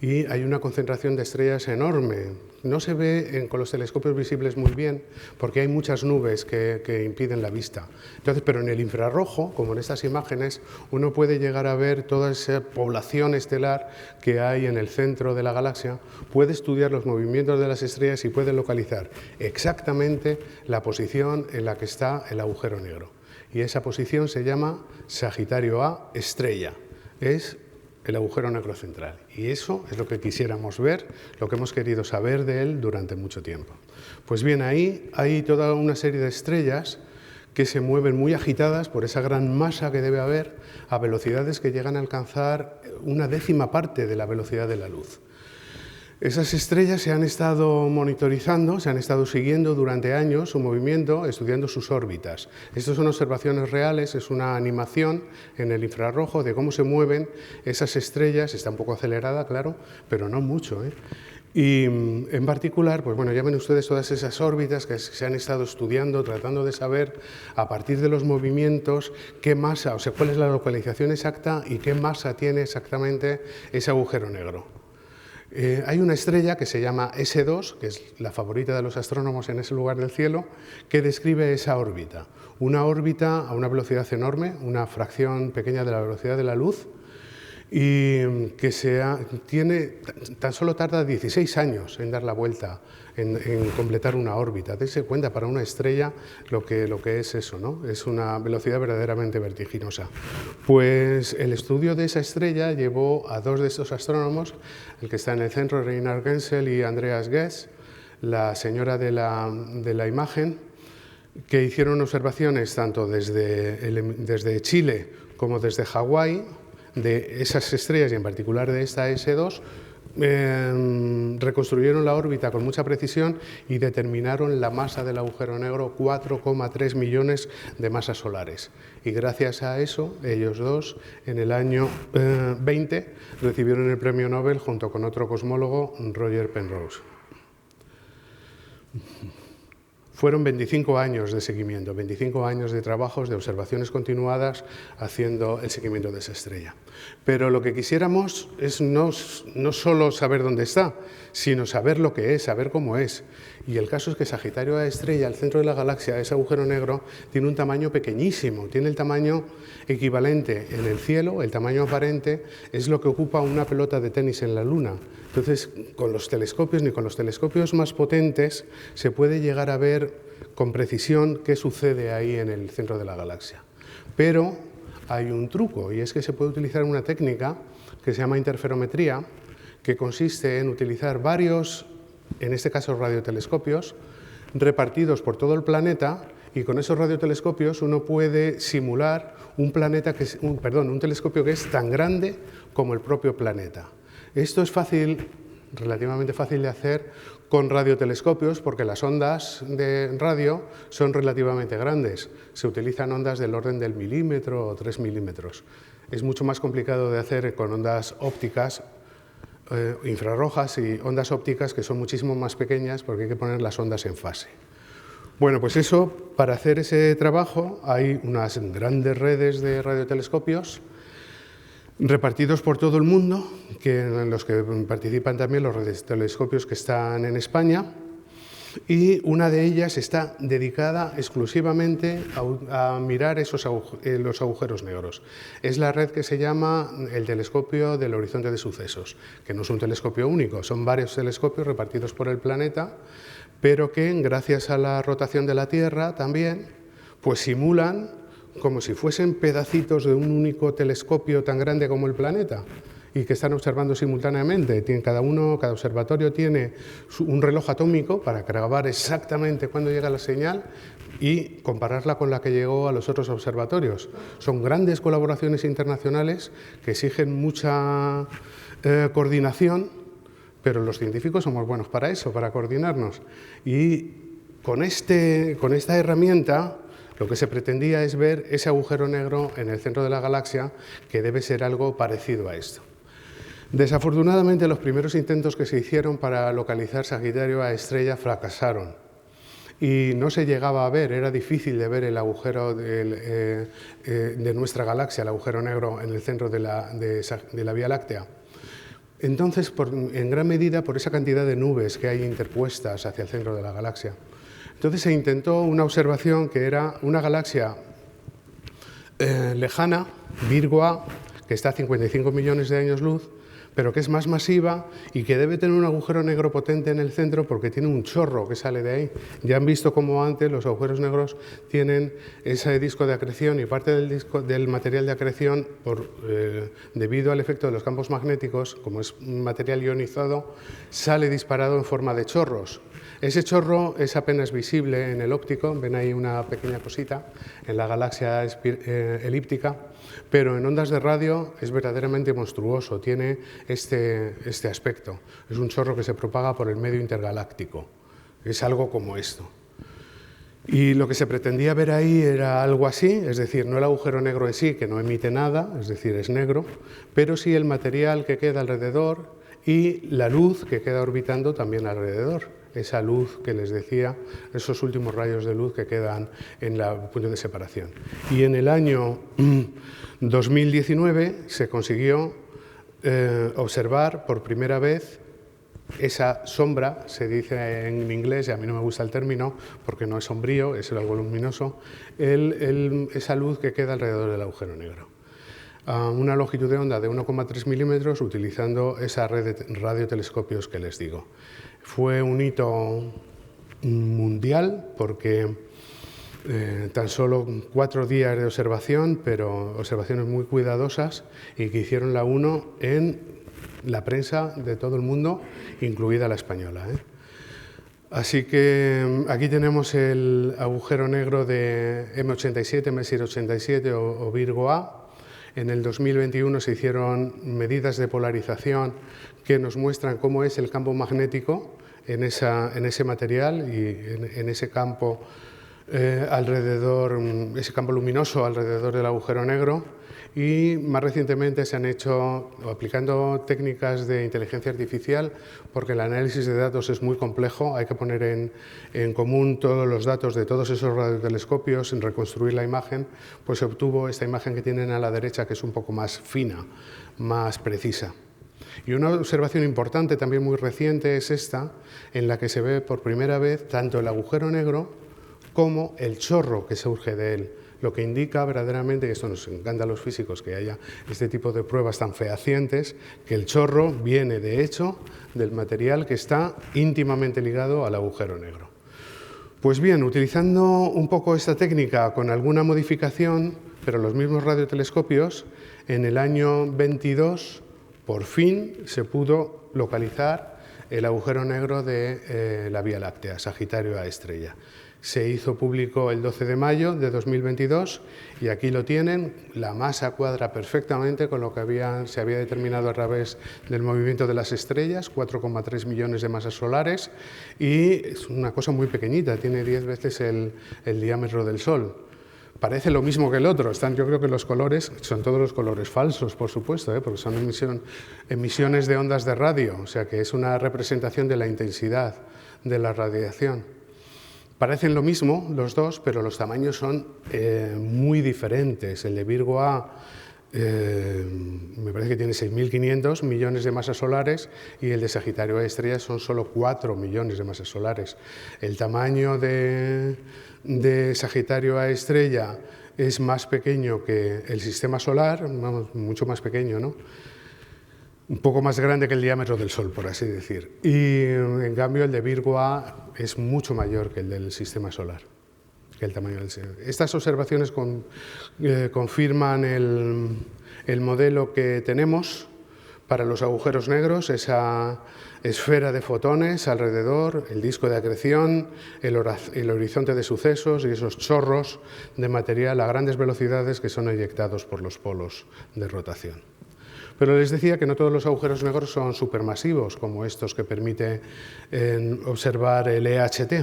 y hay una concentración de estrellas enorme. No se ve con los telescopios visibles muy bien porque hay muchas nubes que impiden la vista. Entonces, pero en el infrarrojo, como en estas imágenes, uno puede llegar a ver toda esa población estelar que hay en el centro de la galaxia, puede estudiar los movimientos de las estrellas y puede localizar exactamente la posición en la que está el agujero negro. Y esa posición se llama Sagitario A estrella. Es el agujero negro central. Y eso es lo que quisiéramos ver, lo que hemos querido saber de él durante mucho tiempo. Pues bien, ahí hay toda una serie de estrellas que se mueven muy agitadas por esa gran masa que debe haber a velocidades que llegan a alcanzar una décima parte de la velocidad de la luz. Esas estrellas se han estado monitorizando, se han estado siguiendo durante años su movimiento, estudiando sus órbitas. Estas son observaciones reales, es una animación en el infrarrojo de cómo se mueven esas estrellas. Está un poco acelerada, claro, pero no mucho, ¿eh? Y en particular, pues bueno, ya ven ustedes todas esas órbitas que se han estado estudiando, tratando de saber a partir de los movimientos qué masa, o sea, cuál es la localización exacta y qué masa tiene exactamente ese agujero negro. Hay una estrella que se llama S2, que es la favorita de los astrónomos en ese lugar del cielo, que describe esa órbita. Una órbita a una velocidad enorme, una fracción pequeña de la velocidad de la luz, y que tan solo tarda 16 años en dar la vuelta, en completar una órbita. Dense cuenta para una estrella lo que es eso, ¿no? Es una velocidad verdaderamente vertiginosa. Pues el estudio de esa estrella llevó a dos de estos astrónomos, el que está en el centro, Reinhard Genzel y Andreas Ghez, la señora de la imagen, que hicieron observaciones tanto desde Chile como desde Hawái, de esas estrellas y en particular de esta S2, reconstruyeron la órbita con mucha precisión y determinaron la masa del agujero negro, 4,3 millones de masas solares. Y gracias a eso, ellos dos, en el año 20, recibieron el premio Nobel junto con otro cosmólogo, Roger Penrose. Fueron 25 años de seguimiento, 25 años de trabajos, de observaciones continuadas, haciendo el seguimiento de esa estrella. Pero lo que quisiéramos es no solo saber dónde está, sino saber lo que es, saber cómo es. Y el caso es que Sagitario A estrella, al centro de la galaxia, ese agujero negro, tiene un tamaño pequeñísimo, tiene el tamaño equivalente en el cielo, el tamaño aparente es lo que ocupa una pelota de tenis en la Luna. Entonces, con los telescopios, ni con los telescopios más potentes, se puede llegar a ver con precisión qué sucede ahí en el centro de la galaxia. Pero hay un truco, y es que se puede utilizar una técnica que se llama interferometría, que consiste en utilizar varios, en este caso radiotelescopios, repartidos por todo el planeta, y con esos radiotelescopios uno puede simular un telescopio que es tan grande como el propio planeta. Esto es fácil, relativamente fácil de hacer con radiotelescopios porque las ondas de radio son relativamente grandes. Se utilizan ondas del orden del milímetro o 3 milímetros. Es mucho más complicado de hacer con ondas ópticas infrarrojas y ondas ópticas que son muchísimo más pequeñas porque hay que poner las ondas en fase. Bueno, pues eso, para hacer ese trabajo hay unas grandes redes de radiotelescopios repartidos por todo el mundo, en los que participan también los radiotelescopios que están en España, y una de ellas está dedicada exclusivamente a mirar los agujeros negros. Es la red que se llama el telescopio del horizonte de sucesos, que no es un telescopio único, son varios telescopios repartidos por el planeta, pero que gracias a la rotación de la Tierra también, pues simulan como si fuesen pedacitos de un único telescopio tan grande como el planeta y que están observando simultáneamente. Cada observatorio tiene un reloj atómico para grabar exactamente cuándo llega la señal y compararla con la que llegó a los otros observatorios. Son grandes colaboraciones internacionales que exigen mucha coordinación, pero los científicos somos buenos para eso, para coordinarnos. Y con esta herramienta lo que se pretendía es ver ese agujero negro en el centro de la galaxia, que debe ser algo parecido a esto. Desafortunadamente, los primeros intentos que se hicieron para localizar Sagitario A estrella fracasaron y no se llegaba a ver, era difícil de ver el agujero de nuestra galaxia, el agujero negro en el centro de la Vía Láctea. Entonces, en gran medida por esa cantidad de nubes que hay interpuestas hacia el centro de la galaxia. Entonces se intentó una observación que era una galaxia lejana, Virgo A, que está a 55 millones de años luz, pero que es más masiva y que debe tener un agujero negro potente en el centro porque tiene un chorro que sale de ahí. Ya han visto cómo antes los agujeros negros tienen ese disco de acreción y parte del material de acreción, debido al efecto de los campos magnéticos, como es un material ionizado, sale disparado en forma de chorros. Ese chorro es apenas visible en el óptico, ven ahí una pequeña cosita en la galaxia elíptica, pero en ondas de radio es verdaderamente monstruoso, tiene este aspecto. Es un chorro que se propaga por el medio intergaláctico, es algo como esto. Y lo que se pretendía ver ahí era algo así, es decir, no el agujero negro en sí, que no emite nada, es decir, es negro, pero sí el material que queda alrededor y la luz que queda orbitando también alrededor. Esa luz que les decía, esos últimos rayos de luz que quedan en el punto de separación. Y en el año 2019 se consiguió observar por primera vez esa sombra, se dice en inglés, y a mí no me gusta el término porque no es sombrío, es algo luminoso, esa luz que queda alrededor del agujero negro. A una longitud de onda de 1,3 milímetros utilizando esa red de radiotelescopios que les digo. Fue un hito mundial porque tan solo 4 días de observación, pero observaciones muy cuidadosas y que hicieron la UNO en la prensa de todo el mundo, incluida la española. Así que aquí tenemos el agujero negro de M87, Messier 87 o Virgo A. En el 2021 se hicieron medidas de polarización que nos muestran cómo es el campo magnético en ese material y en ese campo alrededor, ese campo luminoso alrededor del agujero negro. Y más recientemente se han hecho, aplicando técnicas de inteligencia artificial, porque el análisis de datos es muy complejo, hay que poner en común todos los datos de todos esos radiotelescopios, en reconstruir la imagen, pues se obtuvo esta imagen que tienen a la derecha, que es un poco más fina, más precisa. Y una observación importante, también muy reciente, es esta, en la que se ve por primera vez tanto el agujero negro como el chorro que surge de él. Lo que indica verdaderamente, y esto nos encanta a los físicos, que haya este tipo de pruebas tan fehacientes, que el chorro viene de hecho del material que está íntimamente ligado al agujero negro. Pues bien, utilizando un poco esta técnica con alguna modificación, pero los mismos radiotelescopios, en el año 22 por fin se pudo localizar el agujero negro de la Vía Láctea, Sagitario A estrella. Se hizo público el 12 de mayo de 2022 y aquí lo tienen. La masa cuadra perfectamente con lo que se había determinado a través del movimiento de las estrellas, 4,3 millones de masas solares, y es una cosa muy pequeñita, tiene 10 veces el diámetro del Sol. Parece lo mismo que el otro. Yo creo que los colores son todos los colores falsos, por supuesto, porque son emisiones de ondas de radio, o sea que es una representación de la intensidad de la radiación. Parecen lo mismo los dos, pero los tamaños son muy diferentes. El de Virgo A me parece que tiene 6.500 millones de masas solares y el de Sagitario A estrella son solo 4 millones de masas solares. El tamaño de Sagitario A estrella es más pequeño que el sistema solar, vamos, mucho más pequeño, ¿no? Un poco más grande que el diámetro del Sol, por así decir. Y en cambio el de Virgo A es mucho mayor que el del sistema solar, que el tamaño del sistema. Estas observaciones confirman el modelo que tenemos para los agujeros negros, esa esfera de fotones alrededor, el disco de acreción, el horizonte de sucesos y esos chorros de material a grandes velocidades que son eyectados por los polos de rotación. Pero les decía que no todos los agujeros negros son supermasivos, como estos que permite observar el EHT.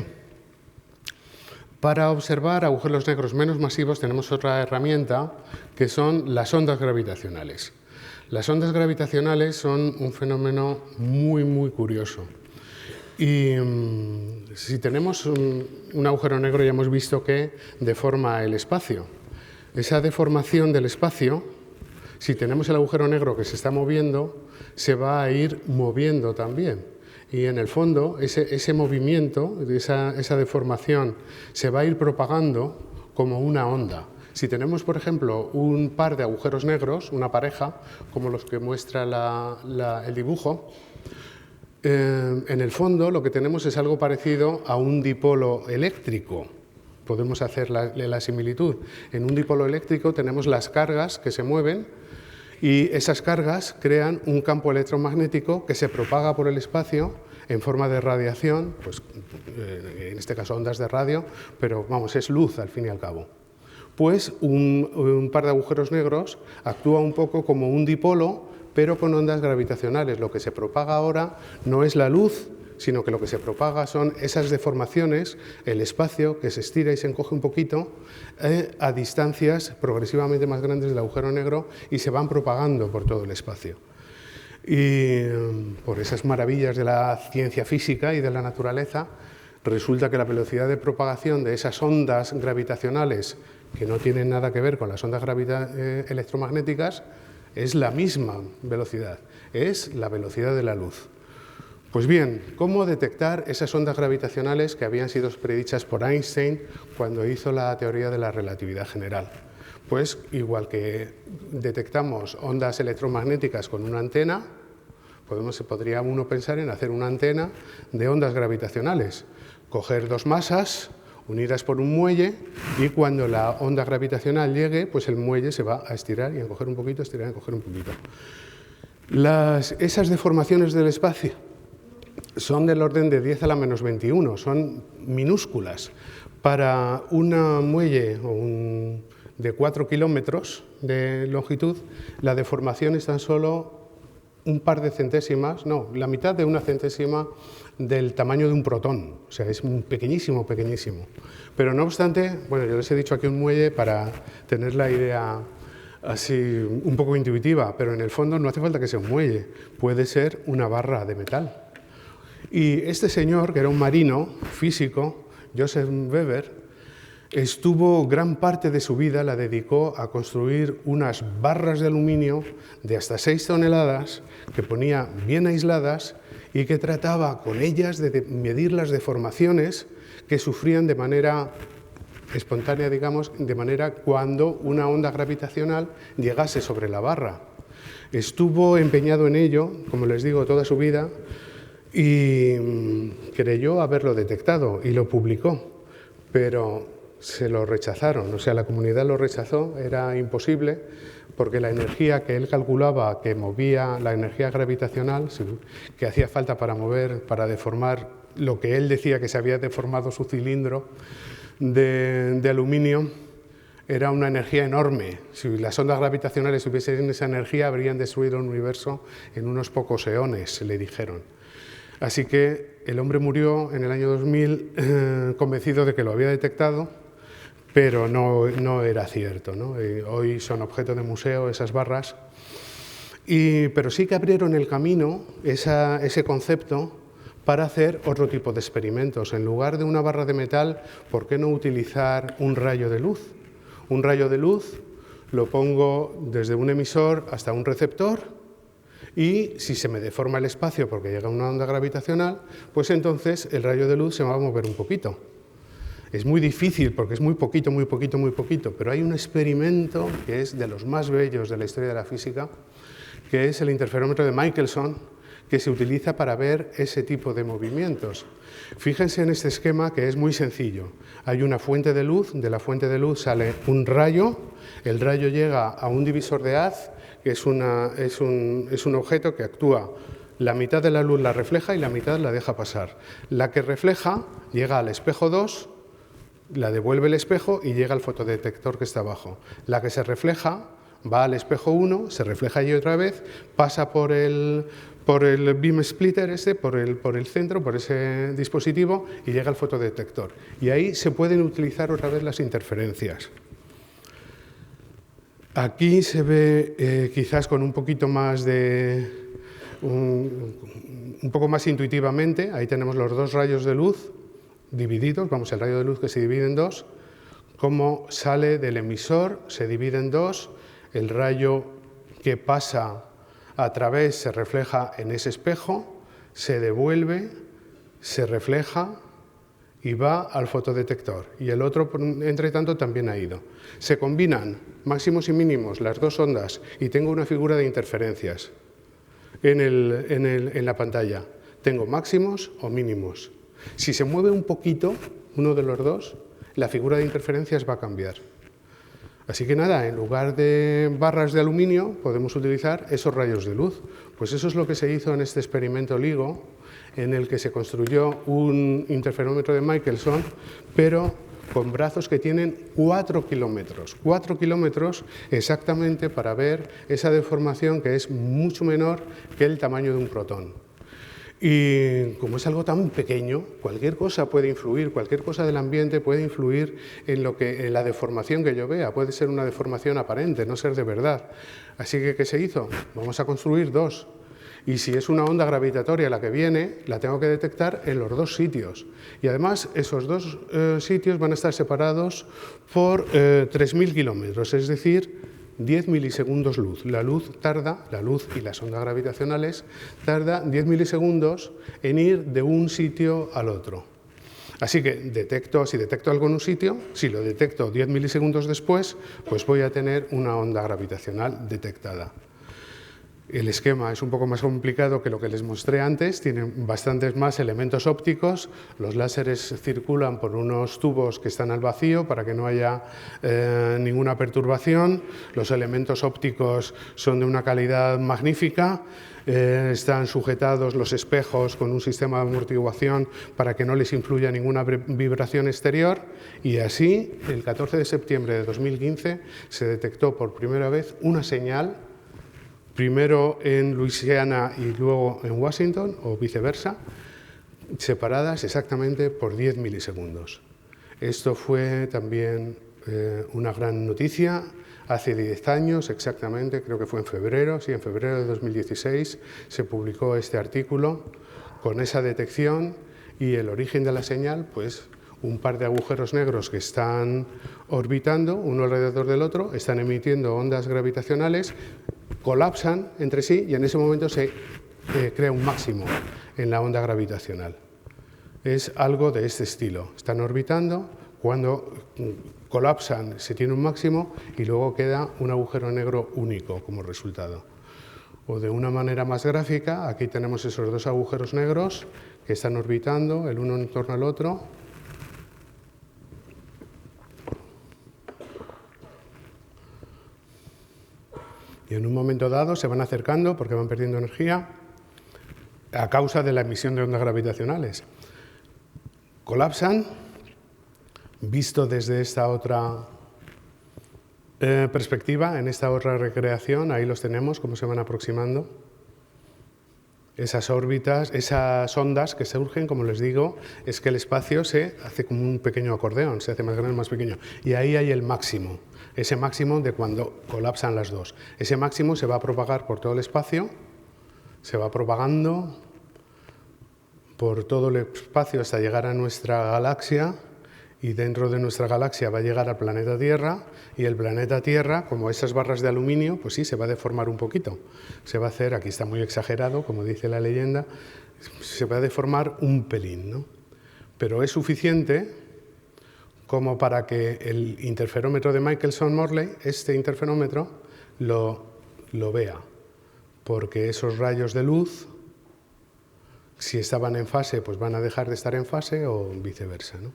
Para observar agujeros negros menos masivos tenemos otra herramienta, que son las ondas gravitacionales. Las ondas gravitacionales son un fenómeno muy, muy curioso. Y si tenemos un agujero negro, ya hemos visto que deforma el espacio. Esa deformación del espacio Si tenemos el agujero negro que se está moviendo, se va a ir moviendo también. Y en el fondo, ese movimiento, esa deformación, se va a ir propagando como una onda. Si tenemos, por ejemplo, un par de agujeros negros, una pareja, como los que muestra el dibujo, en el fondo lo que tenemos es algo parecido a un dipolo eléctrico. Podemos hacer la similitud. En un dipolo eléctrico tenemos las cargas que se mueven y esas cargas crean un campo electromagnético que se propaga por el espacio en forma de radiación, pues, en este caso ondas de radio, pero vamos, es luz al fin y al cabo. Pues un par de agujeros negros actúa un poco como un dipolo, pero con ondas gravitacionales. Lo que se propaga ahora no es la luz, sino que lo que se propaga son esas deformaciones, el espacio que se estira y se encoge un poquito a distancias progresivamente más grandes del agujero negro y se van propagando por todo el espacio. Y por esas maravillas de la ciencia física y de la naturaleza, resulta que la velocidad de propagación de esas ondas gravitacionales, que no tienen nada que ver con las ondas electromagnéticas, es la misma velocidad, es la velocidad de la luz. Pues bien, ¿cómo detectar esas ondas gravitacionales que habían sido predichas por Einstein cuando hizo la teoría de la relatividad general? Pues igual que detectamos ondas electromagnéticas con una antena, podría uno pensar en hacer una antena de ondas gravitacionales, coger dos masas unidas por un muelle y cuando la onda gravitacional llegue, pues el muelle se va a estirar y a encoger un poquito, estirar y a encoger un poquito. Esas deformaciones del espacio son del orden de 10 a la menos 21, son minúsculas. Para un muelle de 4 kilómetros de longitud, la deformación es tan solo un par de centésimas, no, la mitad de una centésima del tamaño de un protón, o sea, es pequeñísimo, pequeñísimo. Pero no obstante, bueno, yo les he dicho aquí un muelle para tener la idea así un poco intuitiva, pero en el fondo no hace falta que sea un muelle, puede ser una barra de metal. Y este señor, que era un marino físico, Joseph Weber, estuvo gran parte de su vida, la dedicó a construir unas barras de aluminio de hasta 6 toneladas que ponía bien aisladas y que trataba con ellas de medir las deformaciones que sufrían de manera espontánea, digamos, de manera cuando una onda gravitacional llegase sobre la barra. Estuvo empeñado en ello, como les digo, toda su vida y creyó haberlo detectado y lo publicó, pero se lo rechazaron, o sea, la comunidad lo rechazó, era imposible, porque la energía que él calculaba que movía, la energía gravitacional que hacía falta para deformar lo que él decía que se había deformado su cilindro de aluminio, era una energía enorme. Si las ondas gravitacionales hubiesen esa energía, habrían destruido el universo en unos pocos eones, le dijeron. Así que el hombre murió en el año 2000 convencido de que lo había detectado, pero no era cierto, ¿no? Hoy son objeto de museo esas barras, pero sí que abrieron el camino ese concepto para hacer otro tipo de experimentos. En lugar de una barra de metal, ¿por qué no utilizar un rayo de luz? Un rayo de luz lo pongo desde un emisor hasta un receptor y si se me deforma el espacio porque llega una onda gravitacional, pues entonces el rayo de luz se va a mover un poquito. Es muy difícil porque es muy poquito, muy poquito, muy poquito, pero hay un experimento que es de los más bellos de la historia de la física, que es el interferómetro de Michelson, que se utiliza para ver ese tipo de movimientos. Fíjense en este esquema que es muy sencillo. Hay una fuente de luz, de la fuente de luz sale un rayo, el rayo llega a un divisor de haz, que es un objeto que actúa. La mitad de la luz la refleja y la mitad la deja pasar. La que refleja llega al espejo 2, la devuelve el espejo y llega al fotodetector que está abajo. La que se refleja va al espejo 1, se refleja allí otra vez, pasa por el beam splitter por el centro, por ese dispositivo y llega al fotodetector. Y ahí se pueden utilizar otra vez las interferencias. Aquí se ve quizás con un poquito más un poco más intuitivamente, ahí tenemos los dos rayos de luz divididos, vamos, el rayo de luz que se divide en dos, cómo sale del emisor, se divide en dos, el rayo que pasa a través, se refleja en ese espejo, se devuelve, se refleja y va al fotodetector. Y el otro, entre tanto, también ha ido. Se combinan máximos y mínimos, las dos ondas, y tengo una figura de interferencias en la pantalla. Tengo máximos o mínimos. Si se mueve un poquito uno de los dos, la figura de interferencias va a cambiar. Así que nada, en lugar de barras de aluminio podemos utilizar esos rayos de luz. Pues eso es lo que se hizo en este experimento LIGO, en el que se construyó un interferómetro de Michelson, pero con brazos que tienen 4 kilómetros. 4 kilómetros exactamente para ver esa deformación que es mucho menor que el tamaño de un protón. Y como es algo tan pequeño, cualquier cosa puede influir, cualquier cosa del ambiente puede influir en la deformación que yo vea. Puede ser una deformación aparente, no ser de verdad. Así que, ¿qué se hizo? Vamos a construir dos. Y si es una onda gravitatoria la que viene, la tengo que detectar en los dos sitios. Y además, esos dos sitios van a estar separados por 3.000 kilómetros, es decir, 10 milisegundos luz. La luz y las ondas gravitacionales tarda 10 milisegundos en ir de un sitio al otro. Así que si detecto algo en un sitio, si lo detecto 10 milisegundos después, pues voy a tener una onda gravitacional detectada. El esquema es un poco más complicado que lo que les mostré antes, tiene bastantes más elementos ópticos, los láseres circulan por unos tubos que están al vacío para que no haya ninguna perturbación, los elementos ópticos son de una calidad magnífica, están sujetados los espejos con un sistema de amortiguación para que no les influya ninguna vibración exterior y así, el 14 de septiembre de 2015, se detectó por primera vez una señal, primero en Luisiana y luego en Washington, o viceversa, separadas exactamente por 10 milisegundos. Esto fue también una gran noticia. Hace 10 años exactamente, creo que fue en febrero de 2016, se publicó este artículo con esa detección y el origen de la señal, pues un par de agujeros negros que están orbitando uno alrededor del otro, están emitiendo ondas gravitacionales, colapsan entre sí y en ese momento se crea un máximo en la onda gravitacional. Es algo de este estilo. Están orbitando, cuando colapsan se tiene un máximo y luego queda un agujero negro único como resultado. O de una manera más gráfica, aquí tenemos esos dos agujeros negros que están orbitando el uno en torno al otro. Y en un momento dado se van acercando porque van perdiendo energía a causa de la emisión de ondas gravitacionales. Colapsan, visto desde esta otra perspectiva, en esta otra recreación, ahí los tenemos, cómo se van aproximando. Esas órbitas, esas ondas que surgen, como les digo, es que el espacio se hace como un pequeño acordeón, se hace más grande, más pequeño. Y ahí hay el máximo, ese máximo de cuando colapsan las dos. Ese máximo se va a propagar por todo el espacio, se va propagando por todo el espacio hasta llegar a nuestra galaxia, y dentro de nuestra galaxia va a llegar al planeta Tierra, y el planeta Tierra, como esas barras de aluminio, pues sí, se va a deformar un poquito. Se va a hacer, aquí está muy exagerado, como dice la leyenda, se va a deformar un pelín, ¿no? Pero es suficiente como para que el interferómetro de Michelson-Morley, este interferómetro, lo vea, porque esos rayos de luz, si estaban en fase, pues van a dejar de estar en fase o viceversa, ¿no?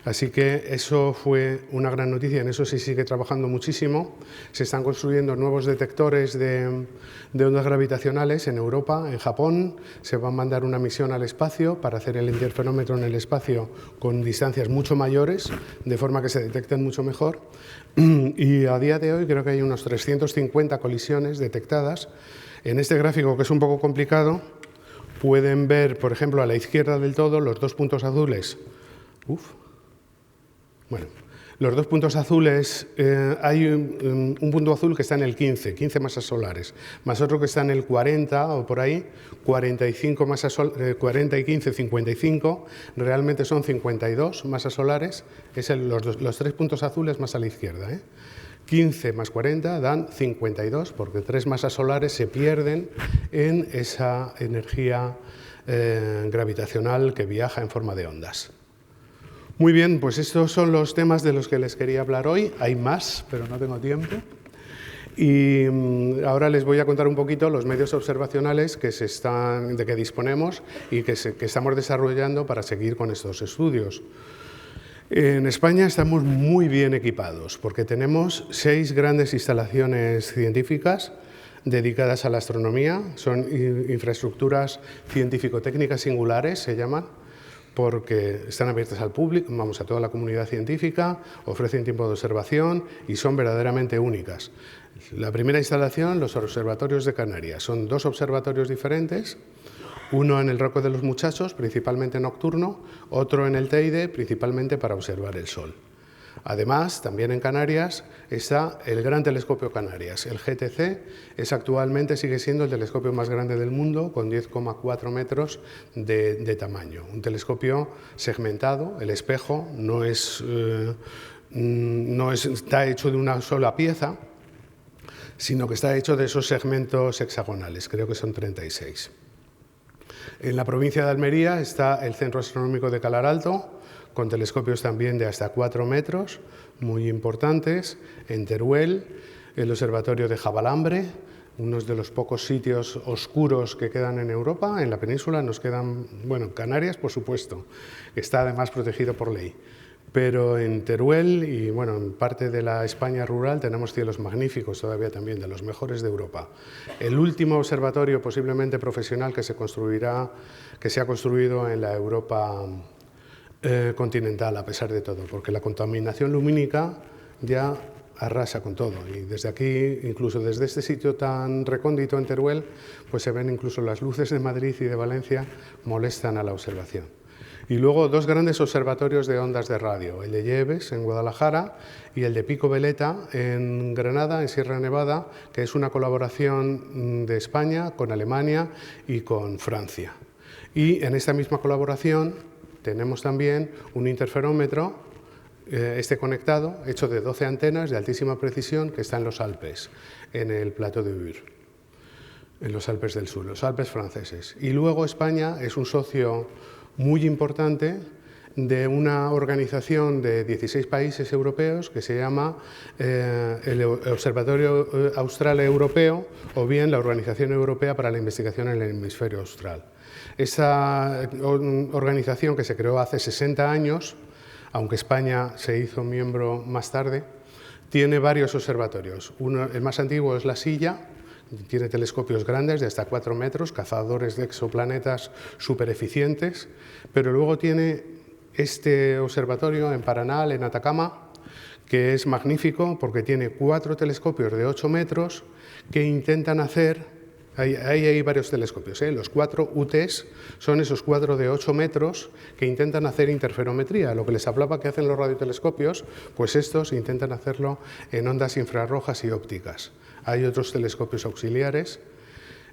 Así que eso fue una gran noticia, en eso se sigue trabajando muchísimo. Se están construyendo nuevos detectores de ondas gravitacionales en Europa, en Japón. Se va a mandar una misión al espacio para hacer el interferómetro en el espacio con distancias mucho mayores, de forma que se detecten mucho mejor. Y a día de hoy creo que hay unos 350 colisiones detectadas. En este gráfico, que es un poco complicado, pueden ver, por ejemplo, a la izquierda del todo, los dos puntos azules. Bueno, los dos puntos azules, hay un punto azul que está en el 15 masas solares, más otro que está en el 40 o por ahí, 45 masas 40 y 15, 55, realmente son 52 masas solares, es los tres puntos azules más a la izquierda, 15 más 40 dan 52, porque 3 masas solares se pierden en esa energía gravitacional que viaja en forma de ondas. Muy bien, pues estos son los temas de los que les quería hablar hoy. Hay más, pero no tengo tiempo. Y ahora les voy a contar un poquito los medios observacionales de que disponemos y que estamos desarrollando para seguir con estos estudios. En España estamos muy bien equipados porque tenemos 6 grandes instalaciones científicas dedicadas a la astronomía. Son infraestructuras científico-técnicas singulares, se llaman, porque están abiertas al público, vamos, a toda la comunidad científica, ofrecen tiempo de observación y son verdaderamente únicas. La primera instalación, los observatorios de Canarias. Son 2 observatorios diferentes, uno en el Roco de los Muchachos, principalmente nocturno, otro en el Teide, principalmente para observar el Sol. Además, también en Canarias está el Gran Telescopio Canarias. El GTC sigue siendo el telescopio más grande del mundo, con 10,4 metros de tamaño. Un telescopio segmentado, el espejo no está hecho de una sola pieza, sino que está hecho de esos segmentos hexagonales, creo que son 36. En la provincia de Almería está el Centro Astronómico de Calar Alto, con telescopios también de hasta 4 metros, muy importantes. En Teruel, el Observatorio de Jabalambre, uno de los pocos sitios oscuros que quedan en Europa. En la península nos quedan, bueno, Canarias, por supuesto, está además protegido por ley. Pero en Teruel y bueno, en parte de la España rural tenemos cielos magníficos todavía también, de los mejores de Europa. El último observatorio posiblemente profesional que se ha construido en la Europa continental, a pesar de todo, porque la contaminación lumínica ya arrasa con todo. Y desde aquí, incluso desde este sitio tan recóndito en Teruel, pues se ven incluso las luces de Madrid y de Valencia molestan a la observación. Y luego 2 grandes observatorios de ondas de radio, el de Lleves en Guadalajara y el de Pico Veleta en Granada, en Sierra Nevada, que es una colaboración de España con Alemania y con Francia. Y en esta misma colaboración tenemos también un interferómetro, conectado, hecho de 12 antenas de altísima precisión, que está en los Alpes, en el Plateau de Bure, en los Alpes del Sur, los Alpes franceses. Y luego España es un socio muy importante de una organización de 16 países europeos que se llama el Observatorio Austral Europeo, o bien la Organización Europea para la Investigación en el Hemisferio Austral. Esta organización, que se creó hace 60 años, aunque España se hizo miembro más tarde, tiene varios observatorios. El más antiguo es La Silla, tiene telescopios grandes de hasta 4 metros, cazadores de exoplanetas súper eficientes, pero luego tiene este observatorio en Paranal, en Atacama, que es magnífico porque tiene 4 telescopios de 8 metros que intentan hacer. Hay varios telescopios, los 4 UTs son esos 4 de 8 metros que intentan hacer interferometría. Lo que les hablaba que hacen los radiotelescopios, pues estos intentan hacerlo en ondas infrarrojas y ópticas. Hay otros telescopios auxiliares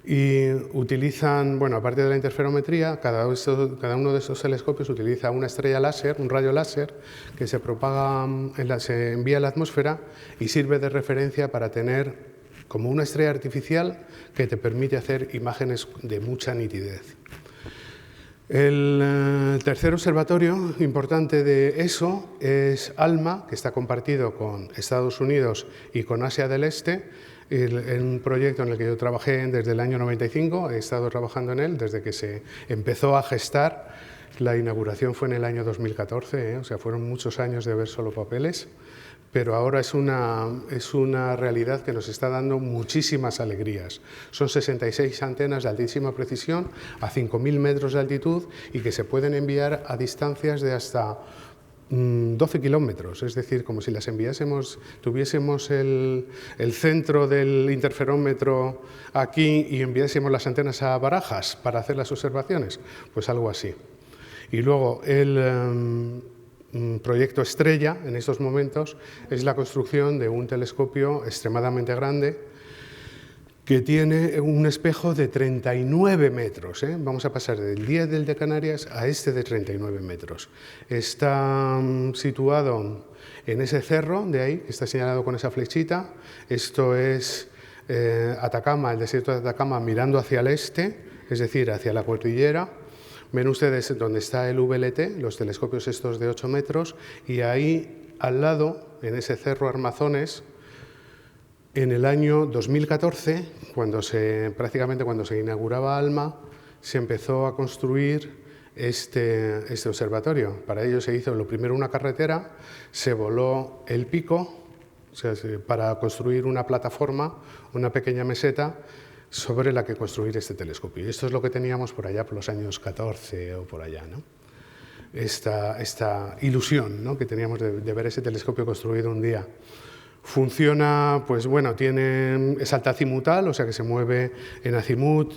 y utilizan, bueno, aparte de la interferometría, cada uno de estos telescopios utiliza una estrella láser, un rayo láser, que se propaga, se envía a la atmósfera y sirve de referencia para tener como una estrella artificial que te permite hacer imágenes de mucha nitidez. El tercer observatorio importante de ESO es ALMA, que está compartido con Estados Unidos y con Asia del Este, en un proyecto en el que yo trabajé desde el año 95, he estado trabajando en él desde que se empezó a gestar. La inauguración fue en el año 2014, o sea, fueron muchos años de ver solo papeles. Pero ahora es una realidad que nos está dando muchísimas alegrías. Son 66 antenas de altísima precisión a 5.000 metros de altitud y que se pueden enviar a distancias de hasta 12 kilómetros, es decir, como si las enviásemos, tuviésemos el centro del interferómetro aquí y enviásemos las antenas a Barajas para hacer las observaciones, pues algo así. Y luego el proyecto estrella en estos momentos es la construcción de un telescopio extremadamente grande que tiene un espejo de 39 metros. Vamos a pasar del 10 del de Canarias a este de 39 metros. Está situado en ese cerro de ahí, que está señalado con esa flechita. Esto es Atacama, el desierto de Atacama, mirando hacia el este, es decir, hacia la cordillera. Ven ustedes donde está el VLT, los telescopios estos de 8 metros, y ahí al lado, en ese cerro Armazones, en el año 2014, prácticamente cuando se inauguraba ALMA, se empezó a construir este observatorio. Para ello se hizo lo primero una carretera, se voló el pico, o sea, para construir una plataforma, una pequeña meseta, sobre la que construir este telescopio. Y esto es lo que teníamos por allá por los años 14 o por allá, ¿no? Esta ilusión, ¿no?, que teníamos de ver ese telescopio construido un día. Funciona, pues bueno, es altazimutal, o sea que se mueve en azimut,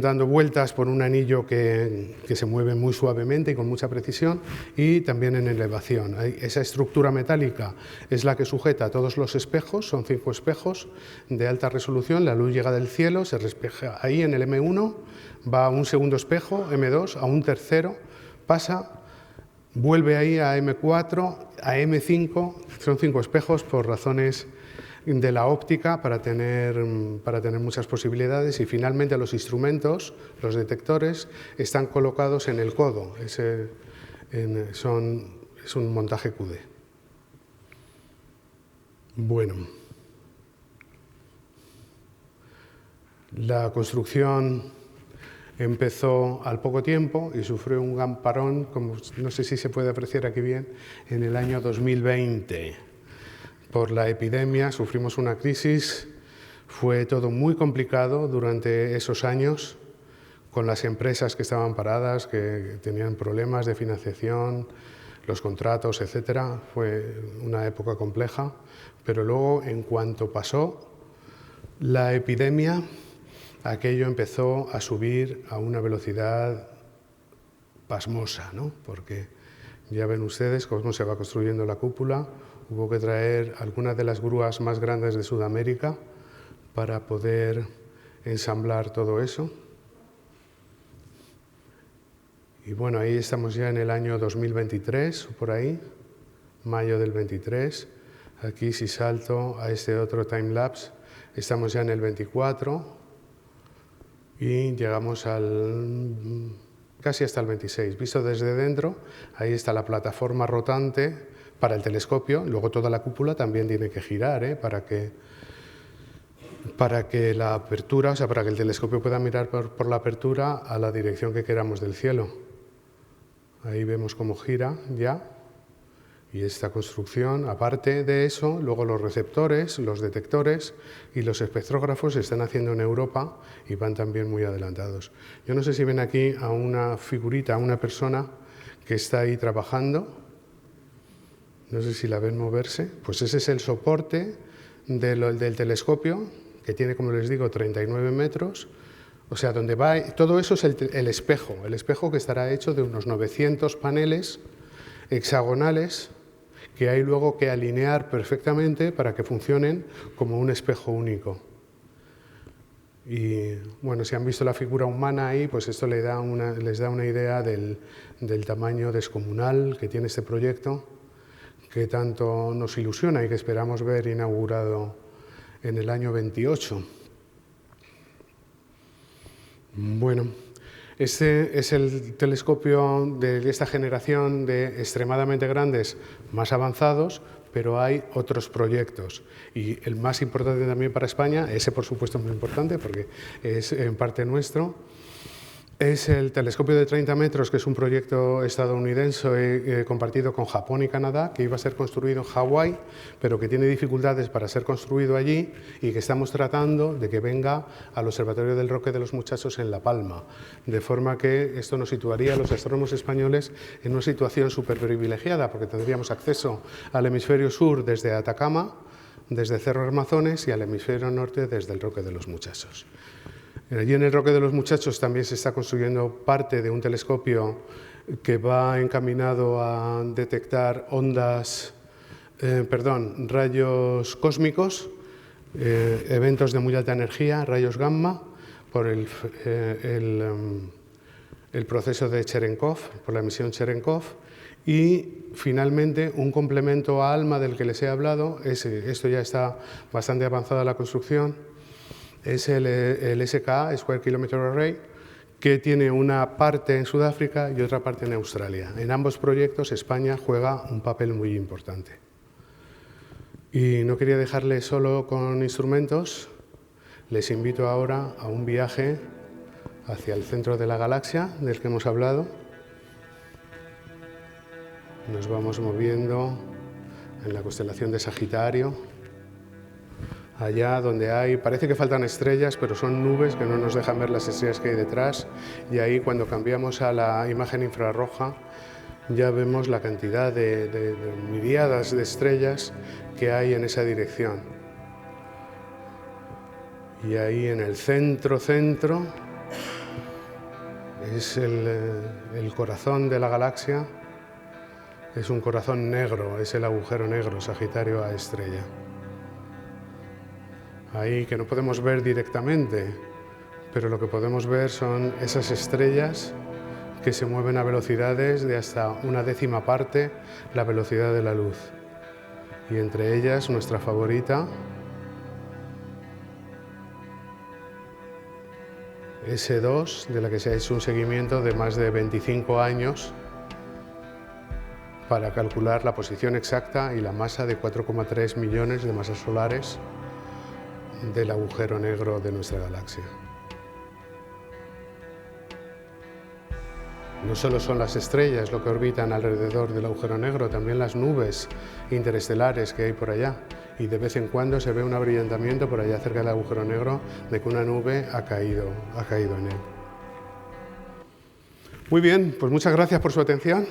dando vueltas por un anillo que se mueve muy suavemente y con mucha precisión, y también en elevación. Esa estructura metálica es la que sujeta todos los espejos, son 5 espejos de alta resolución, la luz llega del cielo, se refleja ahí en el M1, va a un segundo espejo, M2, a un tercero, pasa, vuelve ahí a M4, a M5, son 5 espejos por razones de la óptica para tener muchas posibilidades, y finalmente los instrumentos, los detectores, están colocados en el codo, es un montaje QD. Bueno, la construcción empezó al poco tiempo y sufrió un gran parón, como no sé si se puede apreciar aquí bien, en el año 2020. Por la epidemia sufrimos una crisis, fue todo muy complicado durante esos años, con las empresas que estaban paradas, que tenían problemas de financiación, los contratos, etcétera. Fue una época compleja, pero luego, en cuanto pasó la epidemia, aquello empezó a subir a una velocidad pasmosa, ¿no? Porque ya ven ustedes cómo se va construyendo la cúpula. Hubo que traer algunas de las grúas más grandes de Sudamérica para poder ensamblar todo eso. Y bueno, ahí estamos ya en el año 2023, por ahí, mayo del 23. Aquí, si salto a este otro timelapse, estamos ya en el 24 y llegamos casi hasta el 26. Visto desde dentro, ahí está la plataforma rotante para el telescopio. Luego toda la cúpula también tiene que girar, para que la apertura, o sea, para que el telescopio pueda mirar por la apertura a la dirección que queramos del cielo. Ahí vemos cómo gira ya. Y esta construcción, aparte de eso, luego los receptores, los detectores y los espectrógrafos se están haciendo en Europa y van también muy adelantados. Yo no sé si ven aquí a una figurita, a una persona que está ahí trabajando. No sé si la ven moverse. Pues ese es el soporte del telescopio, que tiene, como les digo, 39 metros. O sea, donde va, todo eso es el espejo que estará hecho de unos 900 paneles hexagonales que hay luego que alinear perfectamente para que funcionen como un espejo único. Y bueno, si han visto la figura humana ahí, pues esto les da una idea del tamaño descomunal que tiene este proyecto, que tanto nos ilusiona y que esperamos ver inaugurado en el año 28. Bueno, este es el telescopio de esta generación de extremadamente grandes, más avanzados, pero hay otros proyectos. Y el más importante también para España, ese por supuesto es muy importante porque es en parte nuestro, es el telescopio de 30 metros, que es un proyecto estadounidense compartido con Japón y Canadá, que iba a ser construido en Hawái, pero que tiene dificultades para ser construido allí y que estamos tratando de que venga al Observatorio del Roque de los Muchachos en La Palma, de forma que esto nos situaría a los astrónomos españoles en una situación súper privilegiada, porque tendríamos acceso al hemisferio sur desde Atacama, desde Cerro Armazones, y al hemisferio norte desde el Roque de los Muchachos. Allí en el Roque de los Muchachos también se está construyendo parte de un telescopio que va encaminado a detectar rayos cósmicos eventos de muy alta energía, rayos gamma, por el proceso de Cherenkov, por la emisión Cherenkov, y finalmente un complemento a ALMA del que les he hablado, esto ya está bastante avanzada la construcción, es el SKA, Square Kilometre Array, que tiene una parte en Sudáfrica y otra parte en Australia. En ambos proyectos España juega un papel muy importante. Y no quería dejarles solo con instrumentos, les invito ahora a un viaje hacia el centro de la galaxia del que hemos hablado. Nos vamos moviendo en la constelación de Sagitario, allá donde parece que faltan estrellas, pero son nubes que no nos dejan ver las estrellas que hay detrás, y ahí cuando cambiamos a la imagen infrarroja ya vemos la cantidad de miríadas de estrellas que hay en esa dirección. Y ahí en el centro es el corazón de la galaxia. Es un corazón negro, es el agujero negro, Sagitario A estrella. Ahí que no podemos ver directamente, pero lo que podemos ver son esas estrellas que se mueven a velocidades de hasta 1/10 parte la velocidad de la luz. Y entre ellas nuestra favorita, S2, de la que se ha hecho un seguimiento de más de 25 años, para calcular la posición exacta y la masa de 4,3 millones de masas solares del agujero negro de nuestra galaxia. No solo son las estrellas lo que orbitan alrededor del agujero negro, también las nubes interestelares que hay por allá. Y de vez en cuando se ve un abrillantamiento por allá cerca del agujero negro de que una nube ha caído en él. Muy bien, pues muchas gracias por su atención.